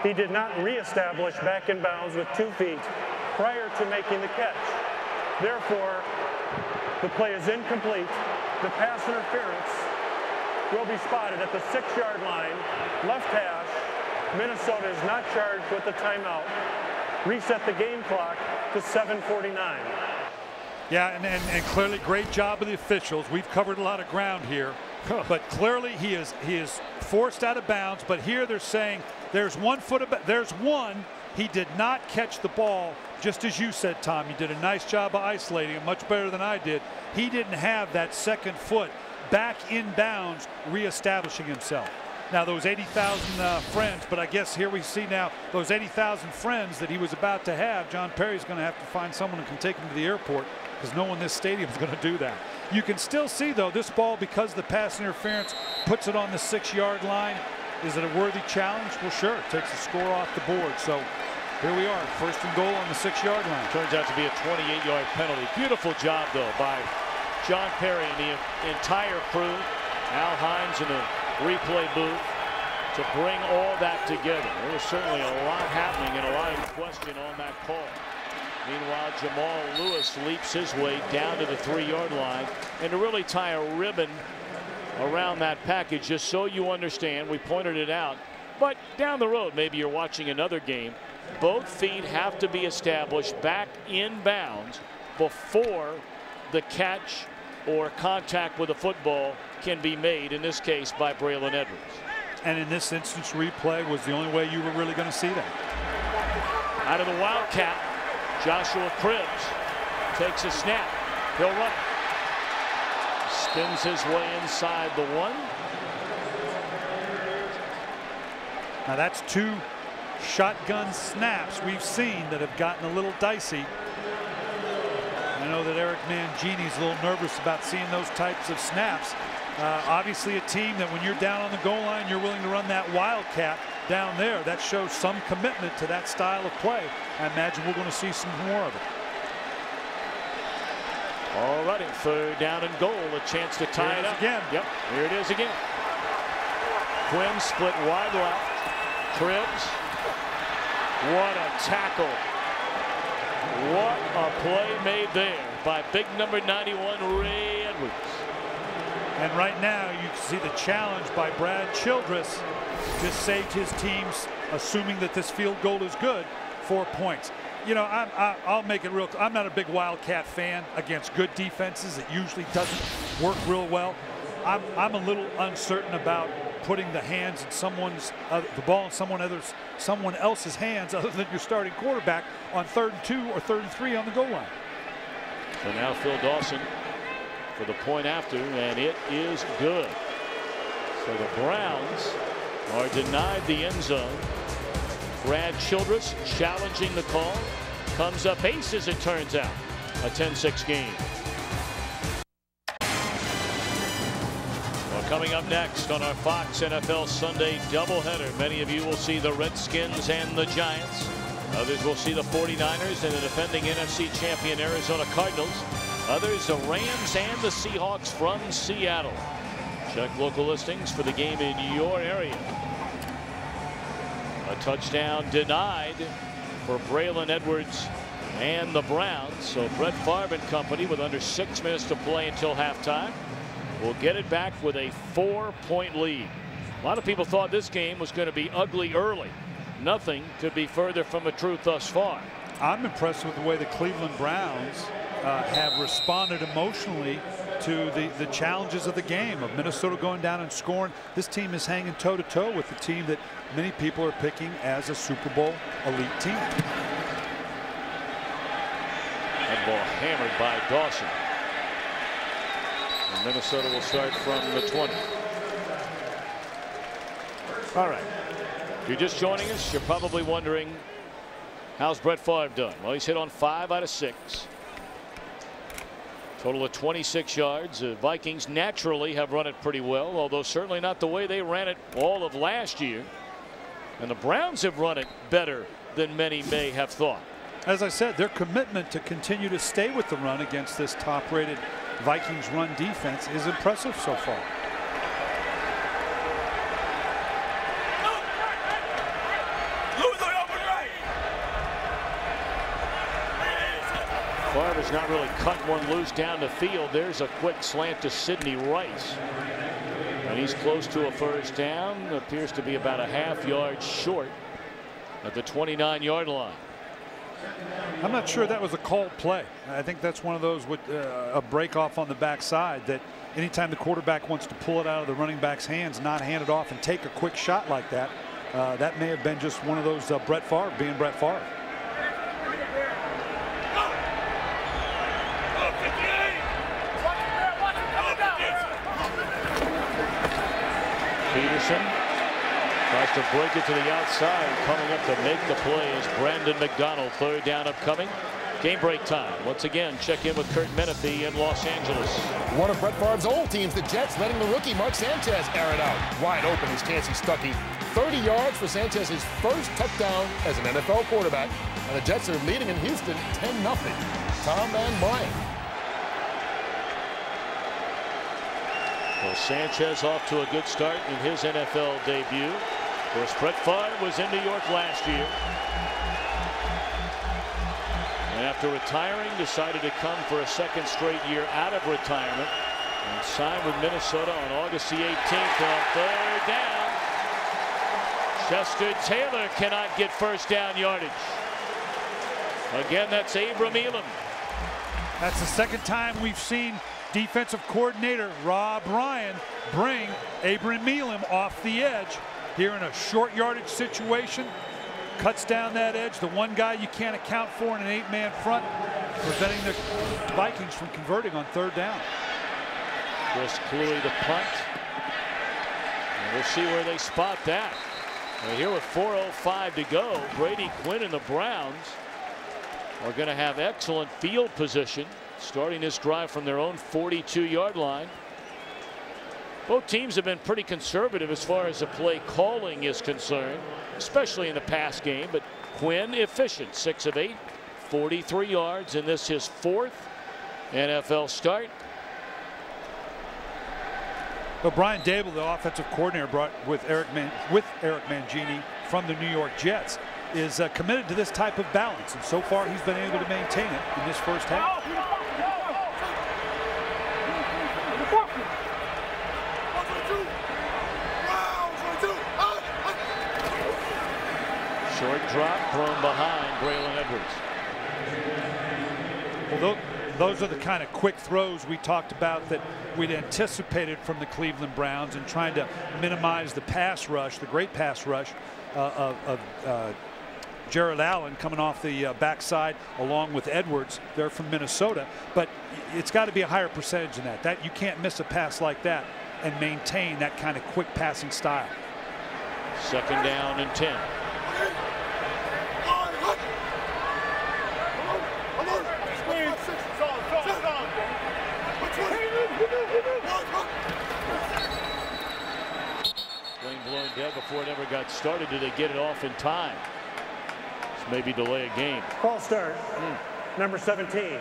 he did not reestablish back in bounds with 2 feet prior to making the catch. Therefore, the play is incomplete. The pass interference will be spotted at the 6-yard line, left hash. Minnesota is not charged with the timeout. Reset the game clock to 7:49.
Yeah, and clearly great job of the officials. We've covered a lot of ground here, but clearly he is forced out of bounds. But here they're saying there's 1 foot of, there's one. He did not catch the ball, just as you said, Tom. You did a nice job of isolating it, much better than I did. He didn't have that second foot back in bounds, reestablishing himself. Now those 80,000 friends, but I guess here we see now those 80,000 friends that he was about to have. John Perry's going to have to find someone who can take him to the airport, because no one in this stadium is going to do that. You can still see, though, this ball, because the pass interference puts it on the 6-yard line. Is it a worthy challenge? Well, sure. It takes a score off the board. So here we are, 1st and goal on the 6-yard line.
Turns out to be a 28-yard penalty. Beautiful job, though, by John Perry and the entire crew. Al Hines in the replay booth to bring all that together. There was certainly a lot happening and a lot in question on that call. Meanwhile, Jamal Lewis leaps his way down to the 3-yard line, and to really tie a ribbon around that package, just so you understand, we pointed it out, but down the road, maybe you're watching another game, both feet have to be established back in bounds before the catch or contact with the football can be made, in this case by Braylon Edwards.
And in this instance, replay was the only way you were really going to see that.
Out of the Wildcat, Joshua Cribbs takes a snap. He'll run. Spins his way inside the 1.
Now that's 2 shotgun snaps we've seen that have gotten a little dicey. I know that Eric Mangini's a little nervous about seeing those types of snaps. Obviously a team that when you're down on the goal line, you're willing to run that Wildcat down there. That shows some commitment to that style of play. I imagine we're going to see some more of it.
All righty, 3rd down and goal, a chance to tie it up
again.
Yep, here it is again. Quinn split wide left. Cribbs. What a tackle. What a play made there by big number 91, Ray Edwards.
And right now, you can see the challenge by Brad Childress just saved his teams, assuming that this field goal is good, 4 points. You know, I'll make it real. I'm not a big Wildcat fan against good defenses. It usually doesn't work real well. I'm a little uncertain about putting the ball in someone else's hands other than your starting quarterback on 3rd and 2 or 3rd and 3 on the goal line.
So now Phil Dawson for the point after, and it is good. So the Browns are denied the end zone. Brad Childress challenging the call. Comes up ace as it turns out. A 10-6 game. Well, coming up next on our Fox NFL Sunday doubleheader, many of you will see the Redskins and the Giants. Others will see the 49ers and the defending NFC champion Arizona Cardinals. Others, the Rams and the Seahawks from Seattle. Check local listings for the game in your area. A touchdown denied for Braylon Edwards and the Browns. So Brett Favre and company, with under 6 minutes to play until halftime, will get it back with a 4-point lead. A lot of people thought this game was going to be ugly early. Nothing could be further from the truth thus far.
I'm impressed with the way the Cleveland Browns have responded emotionally to the challenges of the game, of Minnesota going down and scoring. This team is hanging toe-to-toe with the team that many people are picking as a Super Bowl elite team.
That ball hammered by Dawson. And Minnesota will start from the 20. All right. If you're just joining us, you're probably wondering, how's Brett Favre done? Well, he's hit on 5 out of 6. Total of 26 yards. The Vikings naturally have run it pretty well, although certainly not the way they ran it all of last year. And the Browns have run it better than many may have thought.
As I said, their commitment to continue to stay with the run against this top-rated Vikings run defense is impressive so far.
Favre's not really cut one loose down the field. There's a quick slant to Sidney Rice. And he's close to a first down. Appears to be about a half-yard short at the 29-yard line.
I'm not sure that was a called play. I think that's one of those with a break off on the backside, that anytime the quarterback wants to pull it out of the running back's hands, not hand it off and take a quick shot like that, that may have been just one of those Brett Favre being Brett Favre.
Peterson tries to break it to the outside. Coming up to make the play is Brandon McDonald. 3rd down upcoming. Game break time. Once again, check in with Kurt Menefee in Los Angeles.
One of Brett Favre's old teams, the Jets, letting the rookie Mark Sanchez air it out. Wide open is Chancey Stuckey. 30 yards for Sanchez's first touchdown as an NFL quarterback. And the Jets are leading in Houston 10-0. Tom and Brian.
Well, Sanchez off to a good start in his NFL debut. Of course, Brett Favre was in New York last year. And after retiring, decided to come for a 2nd straight year out of retirement and signed with Minnesota on August the 18th on 3rd down. Chester Taylor cannot get first down yardage. Again, that's Abram Elam.
That's the 2nd time we've seen defensive coordinator Rob Ryan bring Abram Elam off the edge here in a short yardage situation. Cuts down that edge, the one guy you can't account for in an 8-man front, preventing the Vikings from converting on 3rd down.
Chris Cluey the punt. And we'll see where they spot that. And here with 4:05 to go, Brady Quinn and the Browns are going to have excellent field position, starting this drive from their own 42-yard line. Both teams have been pretty conservative as far as the play calling is concerned, especially in the pass game. But Quinn efficient, 6 of 8, 43 yards in this his 4th NFL start.
Well, Brian Dable, the offensive coordinator, brought with Eric Mangini from the New York Jets, is committed to this type of balance, and so far he's been able to maintain it in this first half.
drop thrown behind Braylon Edwards.
Well, those are the kind of quick throws we talked about that we'd anticipated from the Cleveland Browns, and trying to minimize the pass rush, the great pass rush of Jared Allen coming off the backside along with Edwards. They're from Minnesota, but it's got to be a higher percentage than that. You can't miss a pass like that and maintain that kind of quick passing style.
2nd down and 10. Playing blown dead before it ever got started. Did they get it off in time? This maybe delay a game.
False start. Number 17.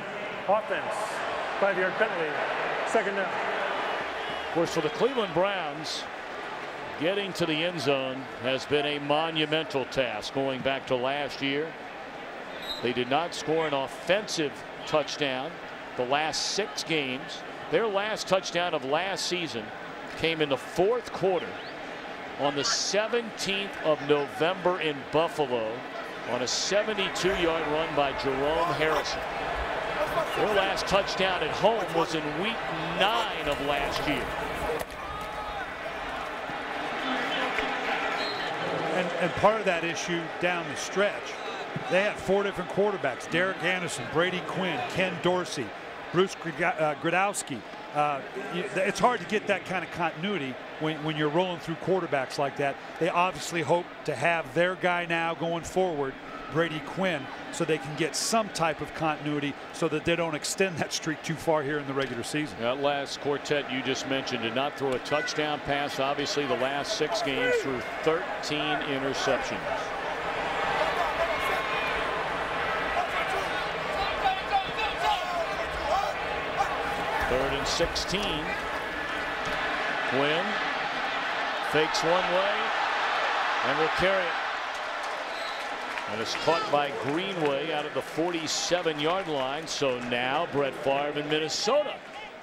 Offense. 5-yard penalty. 2nd down.
Of course, for the Cleveland Browns, getting to the end zone has been a monumental task going back to last year. They did not score an offensive touchdown the last 6 games. Their last touchdown of last season came in the 4th quarter on the 17th of November in Buffalo on a 72-yard run by Jerome Harrison. Their last touchdown at home was in week 9 of last year.
And part of that issue down the stretch, they had 4 different quarterbacks: Derek Anderson, Brady Quinn, Ken Dorsey, Bruce Gradowski. It's hard to get that kind of continuity when you're rolling through quarterbacks like that. They obviously hope to have their guy now going forward, Brady Quinn, so they can get some type of continuity so that they don't extend that streak too far here in the regular season.
That last quartet you just mentioned did not throw a touchdown pass. Obviously, the last 6 games threw 13 interceptions. Third and 16. Quinn fakes one way and will carry it. And it's caught by Greenway out of the 47-yard line. So now Brett Favre in Minnesota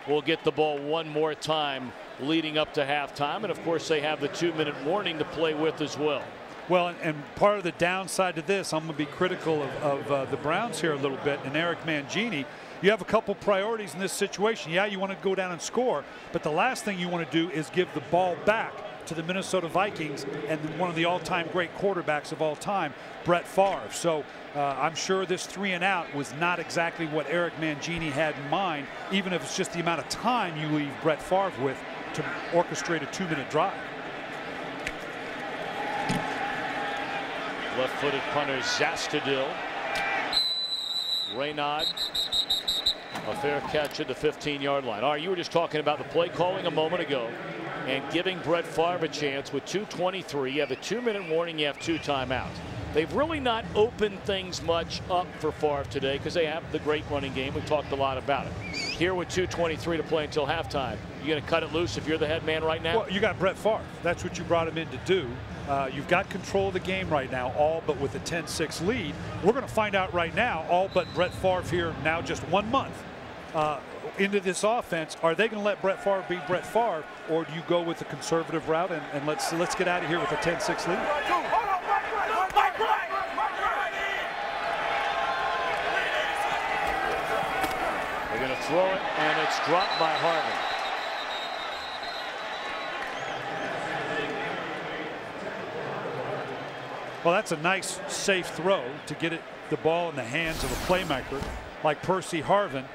will get the ball one more time leading up to halftime. And of course, they have the 2-minute warning to play with as well.
Well, and part of the downside to this, I'm going to be critical of the Browns here a little bit, and Eric Mangini. You have a couple priorities in this situation. Yeah, you want to go down and score, but the last thing you want to do is give the ball back to the Minnesota Vikings and one of the all-time great quarterbacks of all time, Brett Favre. So I'm sure this 3-and-out was not exactly what Eric Mangini had in mind, even if it's just the amount of time you leave Brett Favre with to orchestrate a 2-minute drive.
Left-footed punter Zastadil. Raynaud, a fair catch at the 15-yard line. All right, you were just talking about the play calling a moment ago and giving Brett Favre a chance with 2:23. You have a 2-minute warning. You have 2 timeouts. They've really not opened things much up for Favre today because they have the great running game. We've talked a lot about it. Here with 2:23 to play until halftime, you going to cut it loose if you're the head man right now?
Well, you got Brett Favre. That's what you brought him in to do. You've got control of the game right now, all but with a 10-6 lead. We're going to find out right now, all but Brett Favre here now just 1 month into this offense. Are they going to let Brett Favre be Brett Favre, or do you go with the conservative route and let's get out of here with a 10-6 lead?
They're going to throw it, and it's dropped by Harvin.
Well, that's a nice, safe throw to get the ball in the hands of a playmaker like Percy Harvin.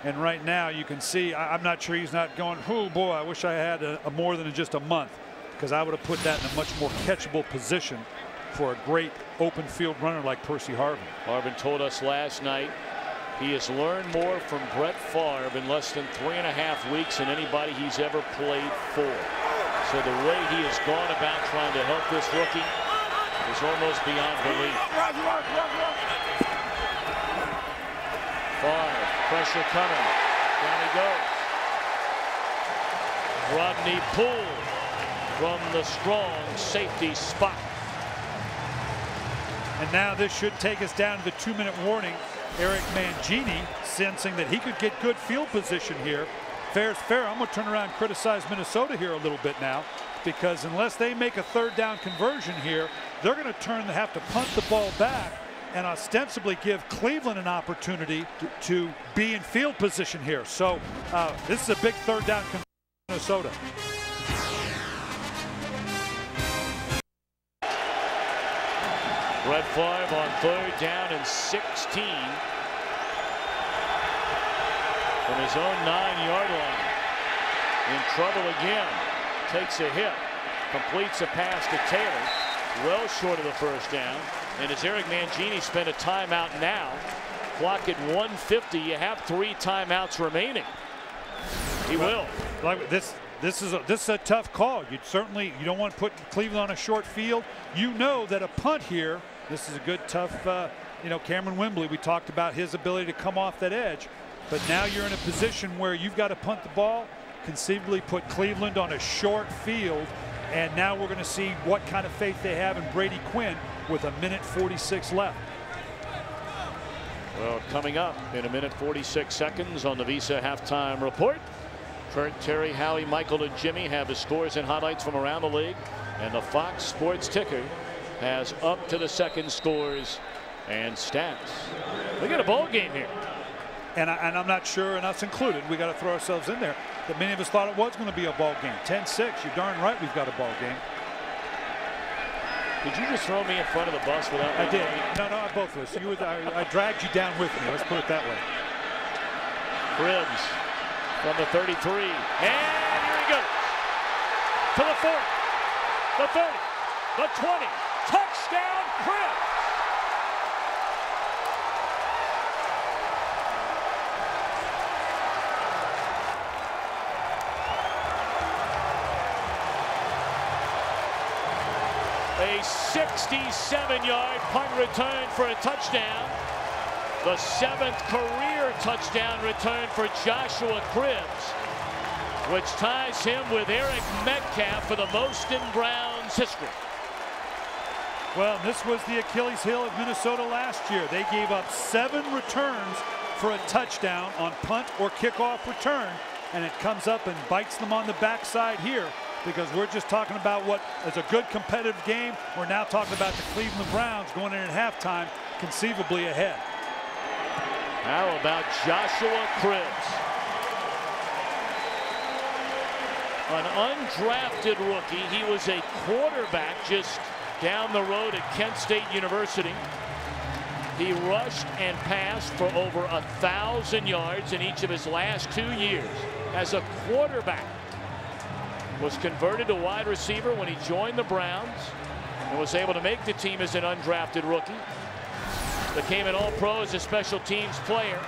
And right now you can see, I'm not sure he's not going, oh boy, I wish I had a more than just a month, because I would have put that in a much more catchable position for a great open field runner like Percy Harvin.
Harvin told us last night he has learned more from Brett Favre in less than 3.5 weeks than anybody he's ever played for. So the way he has gone about trying to help this rookie is almost beyond belief. Favre, pressure coming. Down he goes. Rodney Poole from the strong safety spot.
And now this should take us down to the 2-minute warning. Eric Mangini sensing that he could get good field position here fair's fair. I'm going to turn around and criticize Minnesota here a little bit now, because unless they make a third down conversion here, they're going to have to punt the ball back and ostensibly give Cleveland an opportunity to be in field position here. So this is a big third down conversion for Minnesota.
Brett Favre on 3rd down and 16 from his own 9-yard line. In trouble again. Takes a hit. Completes a pass to Taylor. Well short of the first down. And as Eric Mangini spent a timeout now, clock at 1:50, you have 3 timeouts remaining. He will.
Like this is a tough call. You don't want to put Cleveland on a short field. You know that a punt here. This is a good tough. Cameron Wembley. We talked about his ability to come off that edge, but now you're in a position where you've got to punt the ball. Conceivably put Cleveland on a short field, and now we're going to see what kind of faith they have in Brady Quinn with 1:46 left.
Well, coming up in 1:46 seconds on the Visa halftime report, Kurt, Terry, Howie, Michael, and Jimmy have the scores and highlights from around the league, and the Fox Sports ticker has up to the second scores and stats. We got a ball game here.
And I'm not sure, and us included, we got to throw ourselves in there, that many of us thought it was going to be a ball game. 10-6, you're darn right we've got a ball game.
Did you just throw me in front of the bus without me?
I did. No, both of us. I dragged you down with me. Let's put it that way.
Cribbs from the 33. And here he goes. To the 40. The 30. The 20. Touchdown, Cribbs. A 67-yard punt return for a touchdown. The 7th career touchdown return for Joshua Cribbs, which ties him with Eric Metcalf for the most in Browns history.
Well, this was the Achilles heel of Minnesota last year. They gave up 7 returns for a touchdown on punt or kickoff return, and it comes up and bites them on the backside here. Because we're just talking about what is a good competitive game. We're now talking about the Cleveland Browns going in at halftime, conceivably ahead.
How about Joshua Cribbs? An undrafted rookie. He was a quarterback just down the road at Kent State University. He rushed and passed for over 1,000 yards in each of his last 2 years as a quarterback. Was converted to wide receiver when he joined the Browns and was able to make the team as an undrafted rookie. Became an All-Pro as a special teams player,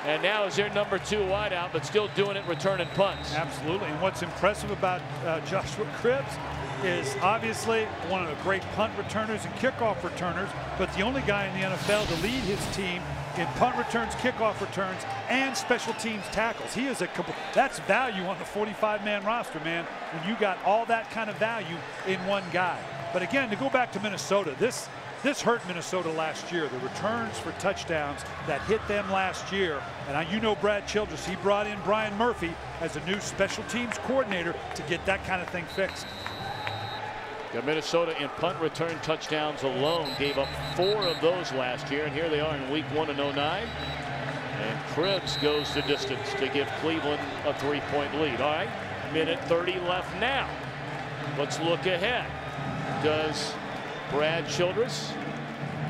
and now is their number 2 wideout, but still doing it returning punts.
Absolutely. And what's impressive about Joshua Cribbs is obviously one of the great punt returners and kickoff returners, but the only guy in the NFL to lead his team in punt returns, kickoff returns, and special teams tackles. He is that's value on the 45-man roster, man, when you got all that kind of value in one guy. But again, to go back to Minnesota, this hurt Minnesota last year. The returns for touchdowns that hit them last year. And you know Brad Childress, he brought in Brian Murphy as a new special teams coordinator to get that kind of thing fixed.
Yeah, Minnesota in punt return touchdowns alone gave up 4 of those last year, and here they are in week 1 in 09. And Cribbs goes the distance to give Cleveland a 3-point lead. All right, 1:30 left now. Let's look ahead. Does Brad Childress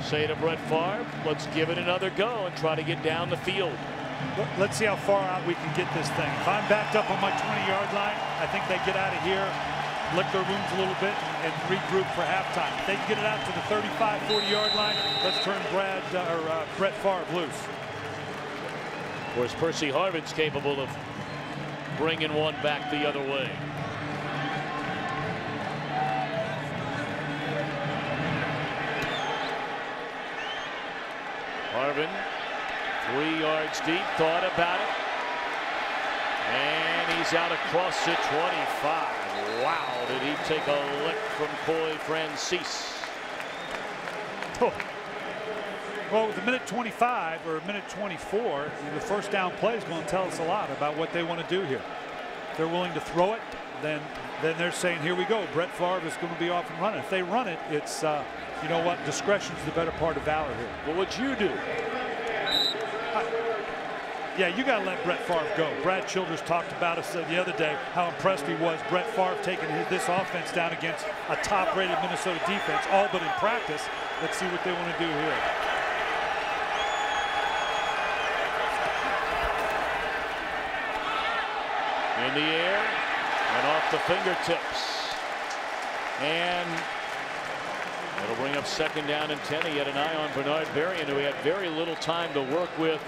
say to Brett Favre, let's give it another go and try to get down the field?
Let's see how far out we can get this thing. If I'm backed up on my 20-yard line, I think they get out of here, lick their wounds a little bit, and regroup for halftime. If they can get it out to the 35, 40-yard line, let's turn Brett Favre loose.
Of course, Percy Harvin's capable of bringing one back the other way. Harvin, 3 yards deep, thought about it. And he's out across the 25. Wow, did he take a lick from Coy Francis. Oh.
Well, with a minute 25 or a minute 24, the first down play is going to tell us a lot about what they want to do here. If they're willing to throw it, then they're saying, here we go. Brett Favre is going to be off and running. If they run it, it's, you know what, discretion is the better part of valor here.
What would you do?
Yeah, you got to let Brett Favre go. Brad Childress talked about us the other day, how impressed he was. Brett Favre taking this offense down against a top-rated Minnesota defense, all but in practice. Let's see what they want to do here.
In the air and off the fingertips. And it'll bring up second down and 10. He had an eye on Bernard Berrien, who he had very little time to work with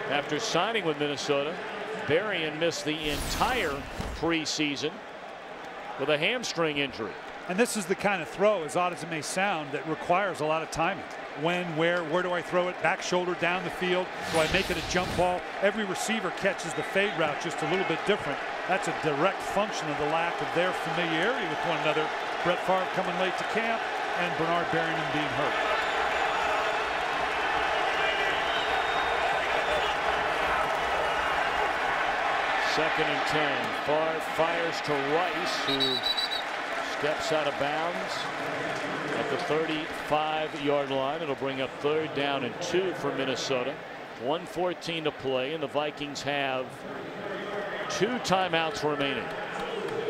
after signing with Minnesota. Berrien missed the entire preseason with a hamstring injury.
And this is the kind of throw, as odd as it may sound, that requires a lot of timing. When, where do I throw it? Back shoulder down the field. Do I make it a jump ball? Every receiver catches the fade route just a little bit different. That's a direct function of the lack of their familiarity with one another. Brett Favre coming late to camp and Bernard Berrien being hurt.
Second and 10. Favre fires to Rice, who steps out of bounds at the 35-yard line. It'll bring up third down and 2 for Minnesota. 1:14 to play, and the Vikings have 2 timeouts remaining.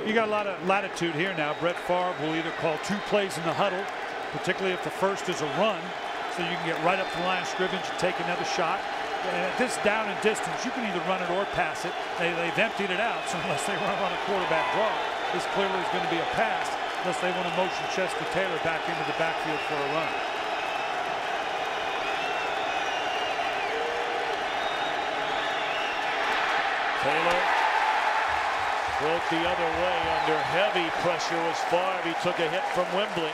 You got a lot of latitude here now. Brett Favre will either call 2 plays in the huddle, particularly if the first is a run, so you can get right up to the line of scrimmage and take another shot. And at this down and distance, you can either run it or pass it. They've emptied it out, so unless they run on a quarterback draw, this clearly is going to be a pass, unless they want to motion Chester Taylor back into the backfield for a run.
Taylor broke the other way under heavy pressure was Favre. He took a hit from Wembley.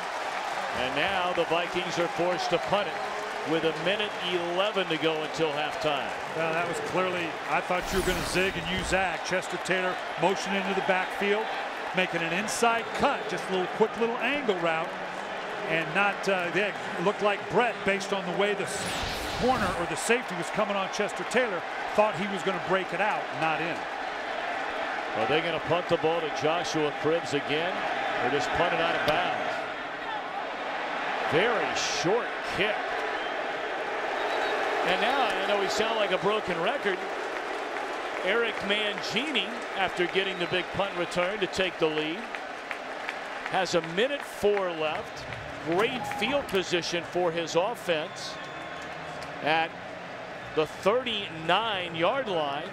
And now the Vikings are forced to punt it with 1:11 to go until halftime.
Well, that was clearly, I thought you were going to zig and use zag. Chester Taylor motioning into the backfield, making an inside cut, just a little quick little angle route. And not, it looked like Brett, based on the way the corner or the safety was coming on Chester Taylor, thought he was going to break it out, not in.
Are they going to punt the ball to Joshua Cribbs again, or just punt it out of bounds? Very short kick. And now, I know we sound like a broken record, Eric Mangini, after getting the big punt return to take the lead, has 1:04 left. Great field position for his offense at the 39-yard line.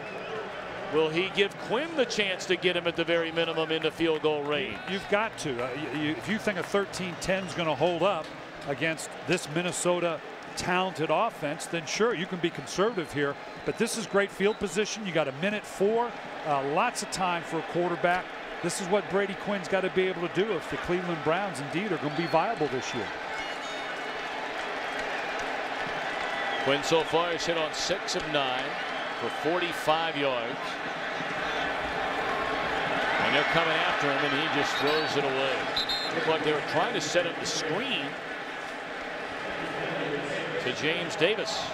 Will he give Quinn the chance to get him at the very minimum into field goal range?
You've got to. If you think a 13-10 is going to hold up against this Minnesota talented offense, then sure, you can be conservative here. But this is great field position. You got 1:04, lots of time for a quarterback. This is what Brady Quinn's got to be able to do if the Cleveland Browns indeed are going to be viable this year.
Quinn so far has hit on 6 of 9 for 45 yards. And they're coming after him, and he just throws it away. Looked like they were trying to set up the screen to James Davis.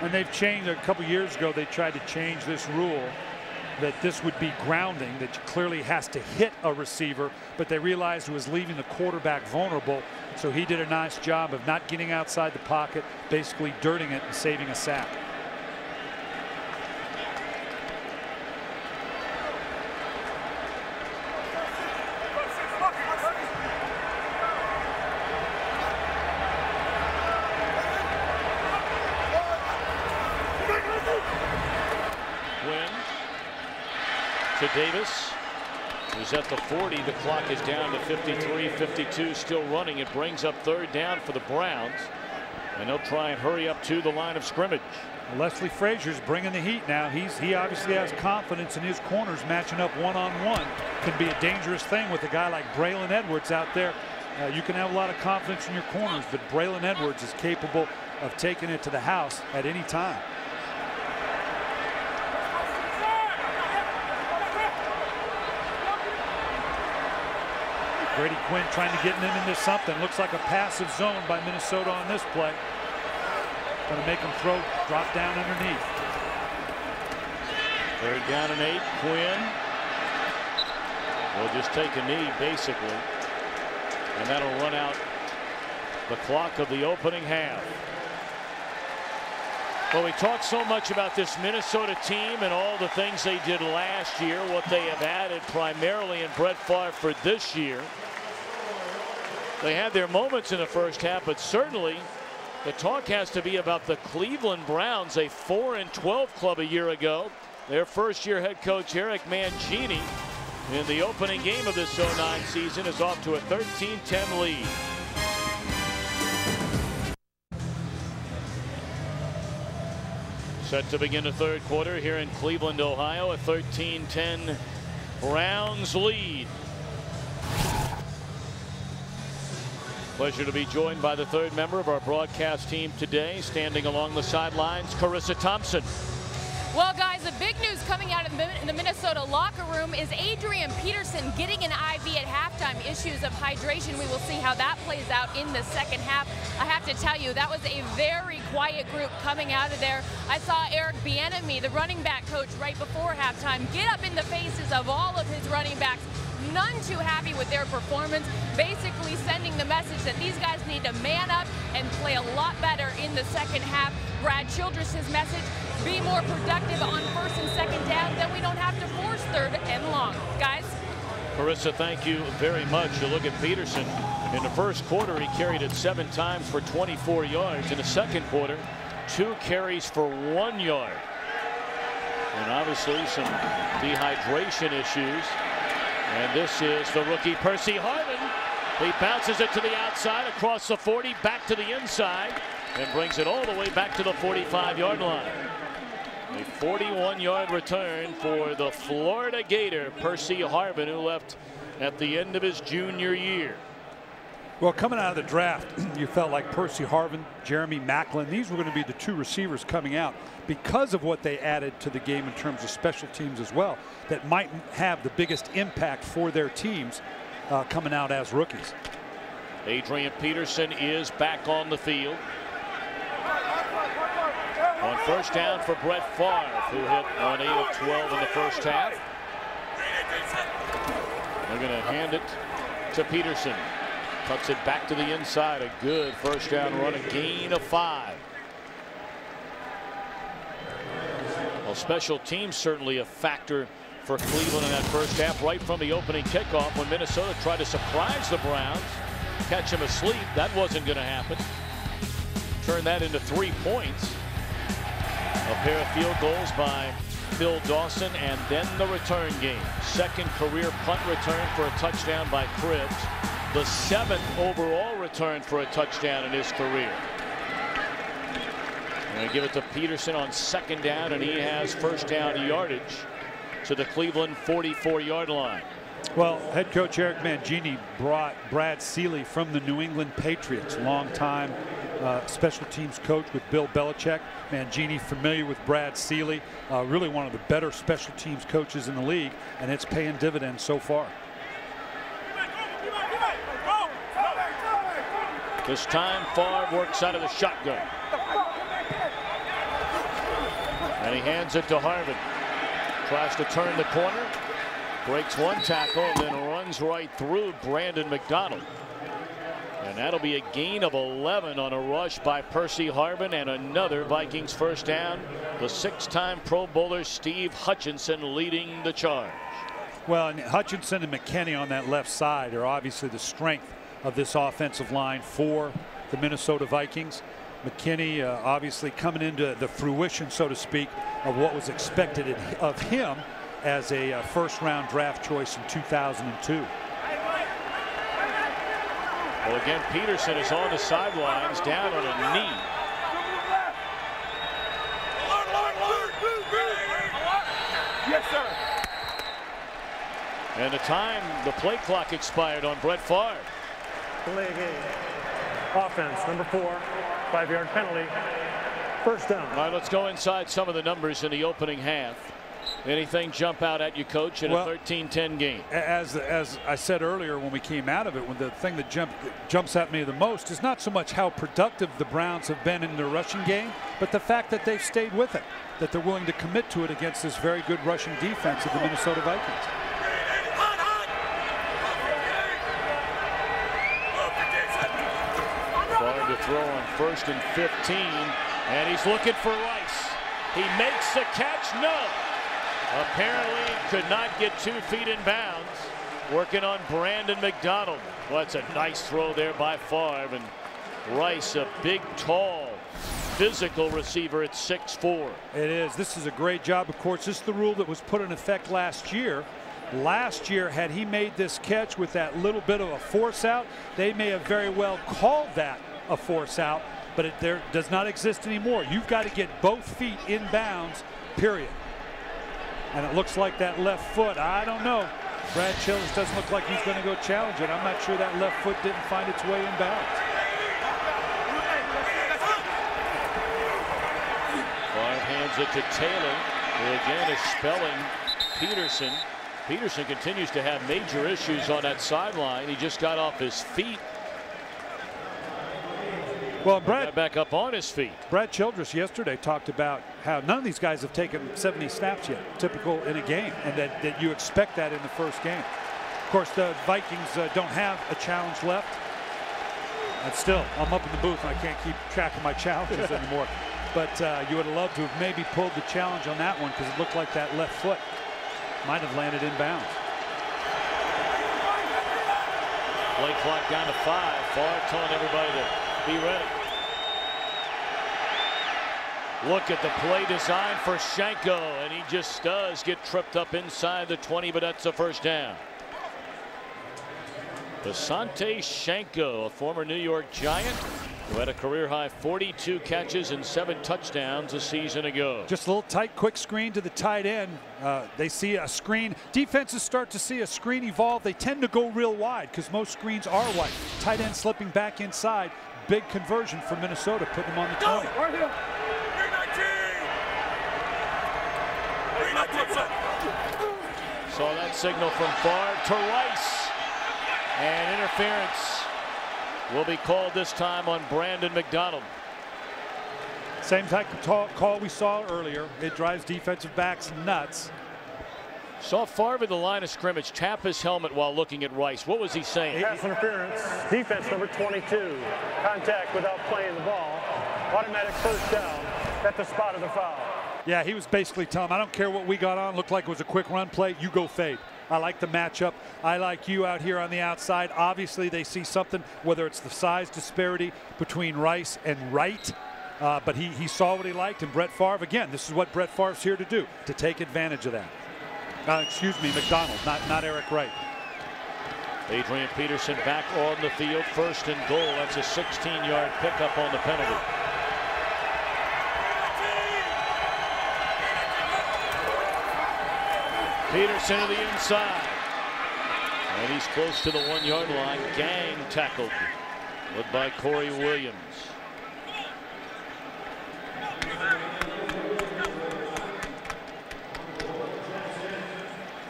And they've changed. A couple years ago, they tried to change this rule that this would be grounding, that clearly has to hit a receiver, but they realized it was leaving the quarterback vulnerable, so he did a nice job of not getting outside the pocket, basically dirting it and saving a sack.
To Davis, who's at the 40. The clock is down to 53-52, still running. It brings up third down for the Browns, and they'll try and hurry up to the line of scrimmage.
Leslie Frazier's bringing the heat now. He obviously has confidence in his corners matching up one-on-one. Can be a dangerous thing with a guy like Braylon Edwards out there. You can have a lot of confidence in your corners, but Braylon Edwards is capable of taking it to the house at any time. Brady Quinn trying to get him into something. Looks like a passive zone by Minnesota on this play. Going to make him throw, drop down underneath.
3rd down and 8. Quinn will just take a knee, basically. And that'll run out the clock of the opening half. Well, we talked so much about this Minnesota team and all the things they did last year, what they have added primarily in Brett Favre for this year. They had their moments in the first half, but certainly the talk has to be about the Cleveland Browns, a 4-12 club a year ago. Their first-year head coach Eric Mangini in the opening game of this 09 season is off to a 13-10 lead. Set to begin the 3rd quarter here in Cleveland, Ohio. A 13-10 Browns lead. Pleasure to be joined by the 3rd member of our broadcast team today, standing along the sidelines, Carissa Thompson.
Well, guys, the big news coming out of the Minnesota locker room is Adrian Peterson getting an IV at halftime. Issues of hydration. We will see how that plays out in the second half. I have to tell you, that was a very quiet group coming out of there. I saw Eric Bieniemy, the running back coach, right before halftime, get up in the faces of all of his running backs. None too happy with their performance, basically sending the message that these guys need to man up and play a lot better in the second half. Brad Childress's message, be more productive on 1st and 2nd down, then we don't have to force 3rd and long. Guys?
Carissa, thank you very much. You look at Peterson. In the first quarter, he carried it 7 times for 24 yards. In the second quarter, 2 carries for 1 yard. And obviously some dehydration issues. And this is the rookie Percy Harvin. He bounces it to the outside, across the 40, back to the inside, and brings it all the way back to the 45-yard line. A 41-yard return for the Florida Gator, Percy Harvin, who left at the end of his junior year.
Well, coming out of the draft, you felt like Percy Harvin, Jeremy Maclin, these were going to be the 2 receivers coming out because of what they added to the game in terms of special teams as well, that might have the biggest impact for their teams coming out as rookies.
Adrian Peterson is back on the field. On 1st down for Brett Favre, who hit on 8 of 12 in the first half. They're going to hand it to Peterson. Cuts it back to the inside. A good 1st down run, a gain of 5. Well, special teams certainly a factor for Cleveland in that first half. Right from the opening kickoff, when Minnesota tried to surprise the Browns, catch them asleep, that wasn't going to happen. Turn that into 3 points. A pair of field goals by Phil Dawson, and then the return game. 2nd career punt return for a touchdown by Cribbs. The 7th overall return for a touchdown in his career. And give it to Peterson on 2nd down, and he has 1st down yardage to the Cleveland 44-yard line.
Well, head coach Eric Mangini brought Brad Seeley from the New England Patriots, longtime special teams coach with Bill Belichick. Mangini familiar with Brad Seeley, really one of the better special teams coaches in the league, and it's paying dividends so far.
This time Favre works out of the shotgun. And he hands it to Harvin. Tries to turn the corner. Breaks 1 tackle and then runs right through Brandon McDonald. And that'll be a gain of 11 on a rush by Percy Harvin, and another Vikings 1st down. The 6-time Pro Bowler Steve Hutchinson leading the charge.
Well, and Hutchinson and McKinney on that left side are obviously the strength of this offensive line for the Minnesota Vikings. McKinney obviously coming into the fruition, so to speak, of what was expected of him as a 1st-round draft choice in 2002.
Well, again, Peterson is on the sidelines, down on a knee.
Yes, sir.
And the play clock expired on Brett Favre.
Delay game. Offense, number 4, 5-yard penalty. 1st down.
All right, let's go inside some of the numbers in the opening half. Anything jump out at you, Coach, in a 13-10 game?
As I said earlier when we came out of it, when the thing that jumps at me the most is not so much how productive the Browns have been in their rushing game, but the fact that they've stayed with it, that they're willing to commit to it against this very good rushing defense of the Minnesota Vikings.
Favre to throw on 1st and 15, and he's looking for Rice. He makes the catch. No. Apparently could not get 2 feet in bounds. Working on Brandon McDonald. Well, that's a nice throw there by Favre. And Rice, a big, tall, physical receiver at 6'4".
It is. This is a great job. Of course, this is the rule that was put in effect last year. Last year, had he made this catch with that little bit of a force out, they may have very well called that a force out, but there does not exist anymore. You've got to get both feet in bounds, period. And it looks like that left foot, I don't know. Brad Childress doesn't look like he's going to go challenge it. I'm not sure that left foot didn't find its way in bounds.
Favre hands it to Taylor, who again is spelling Peterson. Peterson continues to have major issues on that sideline. He just got off his feet.
Well, Brad
back up on his feet.
Brad Childress yesterday talked about how none of these guys have taken 70 snaps yet, typical in a game, and that you expect that in the first game. Of course, the Vikings don't have a challenge left. And still, I'm up in the booth and I can't keep track of my challenges anymore. But you would have loved to have maybe pulled the challenge on that one, because it looked like that left foot might have landed in bounds.
Play clock down to 5. Favre telling everybody to be ready. Look at the play design for Shenko, and he just does get tripped up inside the 20, but that's a first down. Asante Shenko, a former New York Giant, who had a career-high 42 catches and 7 touchdowns a season ago.
Just a little tight, quick screen to the tight end. They see a screen. Defenses start to see a screen evolve. They tend to go real wide because most screens are wide. Tight end slipping back inside. Big conversion for Minnesota, putting them on the 20.
Saw that signal from Favre to Rice. And interference will be called this time on Brandon McDonald.
Same type of call we saw earlier. It drives defensive backs nuts.
Saw Favre in the line of scrimmage tap his helmet while looking at Rice. What was he saying?
Pass interference. Defense number 22. Contact without playing the ball. Automatic first down at the spot of the foul.
Yeah, he was basically telling him, I don't care what we got on. Looked like it was a quick run play. You go fade. I like the matchup. I like you out here on the outside. Obviously, they see something, whether it's the size disparity between Rice and Wright. But he saw what he liked. And Brett Favre, again, this is what Brett Favre's here to do, to take advantage of that. Excuse me, McDonald, not Eric Wright.
Adrian Peterson back on the field, 1st and goal. That's a 16-yard pickup on the penalty. Peterson to the inside. And he's close to the 1-yard line. Gang tackled. Led by Corey Williams.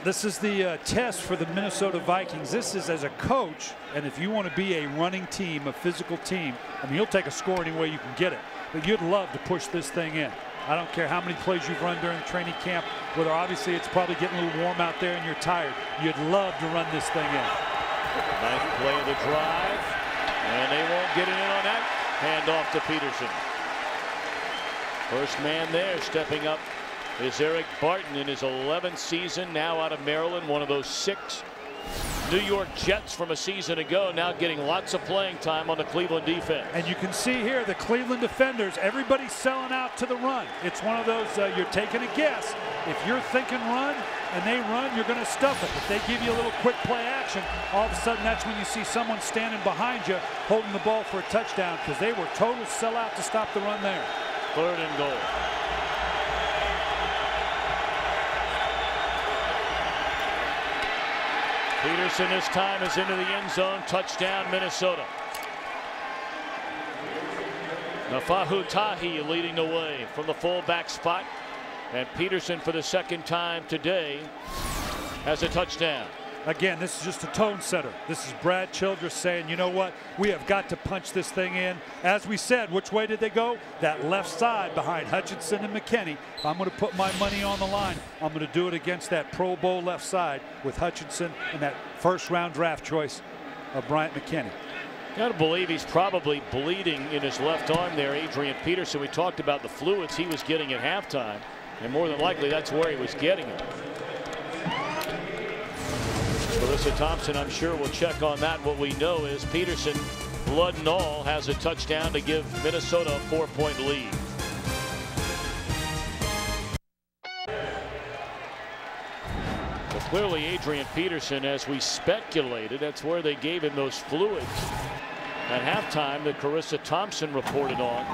This is the test for the Minnesota Vikings. This is as a coach, and if you want to be a running team, a physical team, I mean, you'll take a score any way you can get it, but you'd love to push this thing in. I don't care how many plays you've run during training camp, whether obviously it's probably getting a little warm out there and you're tired. You'd love to run this thing in.
Nice play of the drive, and they won't get it in on that. Hand off to Peterson. First man there stepping up is Eric Barton in his 11th season, now out of Maryland, one of those 6 New York Jets from a season ago, now getting lots of playing time on the Cleveland defense.
And you can see here the Cleveland defenders, everybody's selling out to the run. It's one of those, you're taking a guess. If you're thinking run and they run, you're going to stuff it. If they give you a little quick play action, all of a sudden that's when you see someone standing behind you holding the ball for a touchdown, because they were total sellout to stop the run there.
3rd and goal. Peterson this time is into the end zone. Touchdown, Minnesota. Nafahu Tahi leading the way from the fullback spot. And Peterson, for the second time today, has a touchdown.
Again, this is just a tone setter. This is Brad Childress saying, you know what, we have got to punch this thing in. As we said, which way did they go? That left side behind Hutchinson and McKinney. If I'm going to put my money on the line, I'm going to do it against that Pro Bowl left side with Hutchinson and that first-round draft choice of Bryant McKinney.
Got to believe he's probably bleeding in his left arm there, Adrian Peterson. We talked about the fluids he was getting at halftime, and more than likely that's where he was getting it. Carissa Thompson, I'm sure, will check on that. What we know is Peterson, blood and all, has a touchdown to give Minnesota a 4-point lead. But clearly Adrian Peterson, as we speculated, that's where they gave him those fluids at halftime that Carissa Thompson reported on.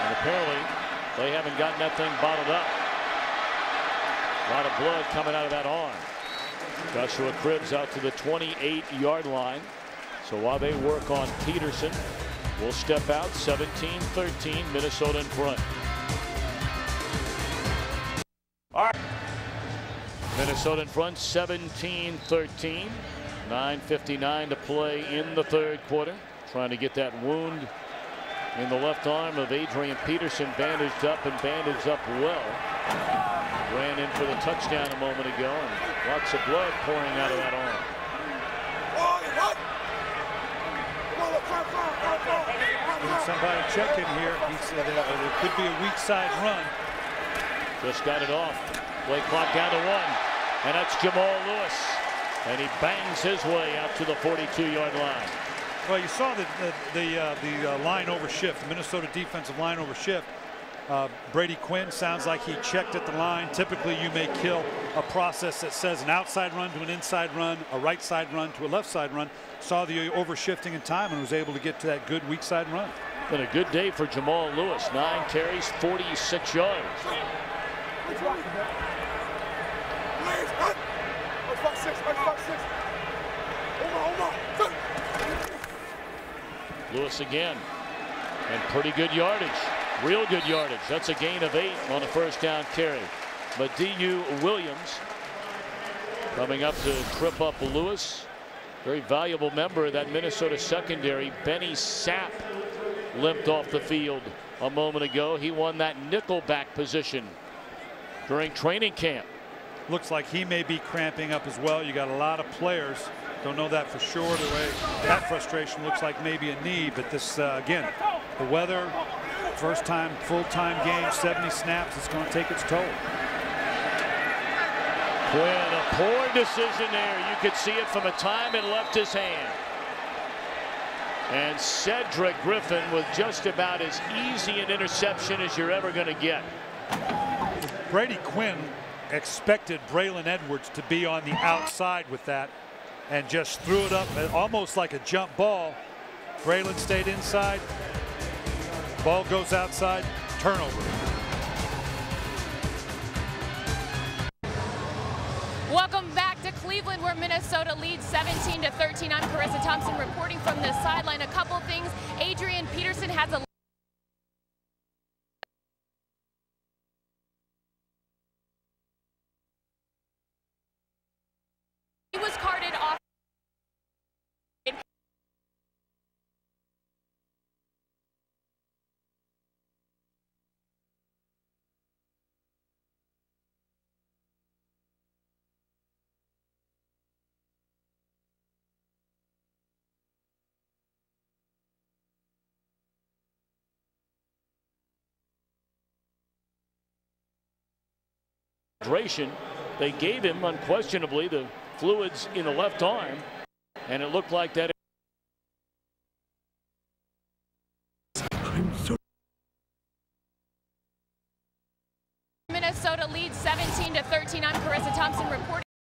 And apparently they haven't gotten that thing bottled up. A lot of blood coming out of that arm. Joshua Cribbs out to the 28-yard line. So while they work on Peterson, we'll step out. 17-13, Minnesota in front. All right. Minnesota in front, 17-13. 9:59 to play in the third quarter. Trying to get that wound in the left arm of Adrian Peterson bandaged up, and bandaged up well. Ran in for the touchdown a moment ago, and lots of blood pouring out of that arm.
Somebody check in here. He said it could be a weak side run.
Just got it off. Play clock down to 1, and that's Jamal Lewis. And he bangs his way out to the 42-yard line.
Well, you saw the line over shift, the Minnesota defensive line over shift. Brady Quinn sounds like he checked at the line. Typically, you may kill a process that says an outside run to an inside run, a right side run to a left side run. Saw the overshifting in time and was able to get to that good weak side run.
Been a good day for Jamal Lewis. 9 carries, 46 yards. Lewis again, and pretty good yardage, real good yardage. That's a gain of 8 on a first down carry. But D.U. Williams coming up to trip up Lewis. Very valuable member of that Minnesota secondary. Benny Sapp limped off the field a moment ago. He won that nickelback position during training camp.
Looks like he may be cramping up as well. You got a lot of players. Don't know that for sure. The way that frustration looks like maybe a knee, but this again, the weather, first time full-time game, 70 snaps. It's going to take its toll.
Quinn, a poor decision there. You could see it from the time it left his hand. And Cedric Griffin with just about as easy an interception as you're ever going to get.
Brady Quinn expected Braylon Edwards to be on the outside with that, and just threw it up almost like a jump ball. Braylon stayed inside. Ball goes outside. Turnover.
Welcome back to Cleveland, where Minnesota leads 17-13. I'm Carissa Thompson reporting from the sideline. A couple things. Adrian Peterson has a carted off.
They gave him unquestionably the fluids in the left arm, and it looked like that.
Minnesota leads 17-13. I'm Carissa Thompson reporting.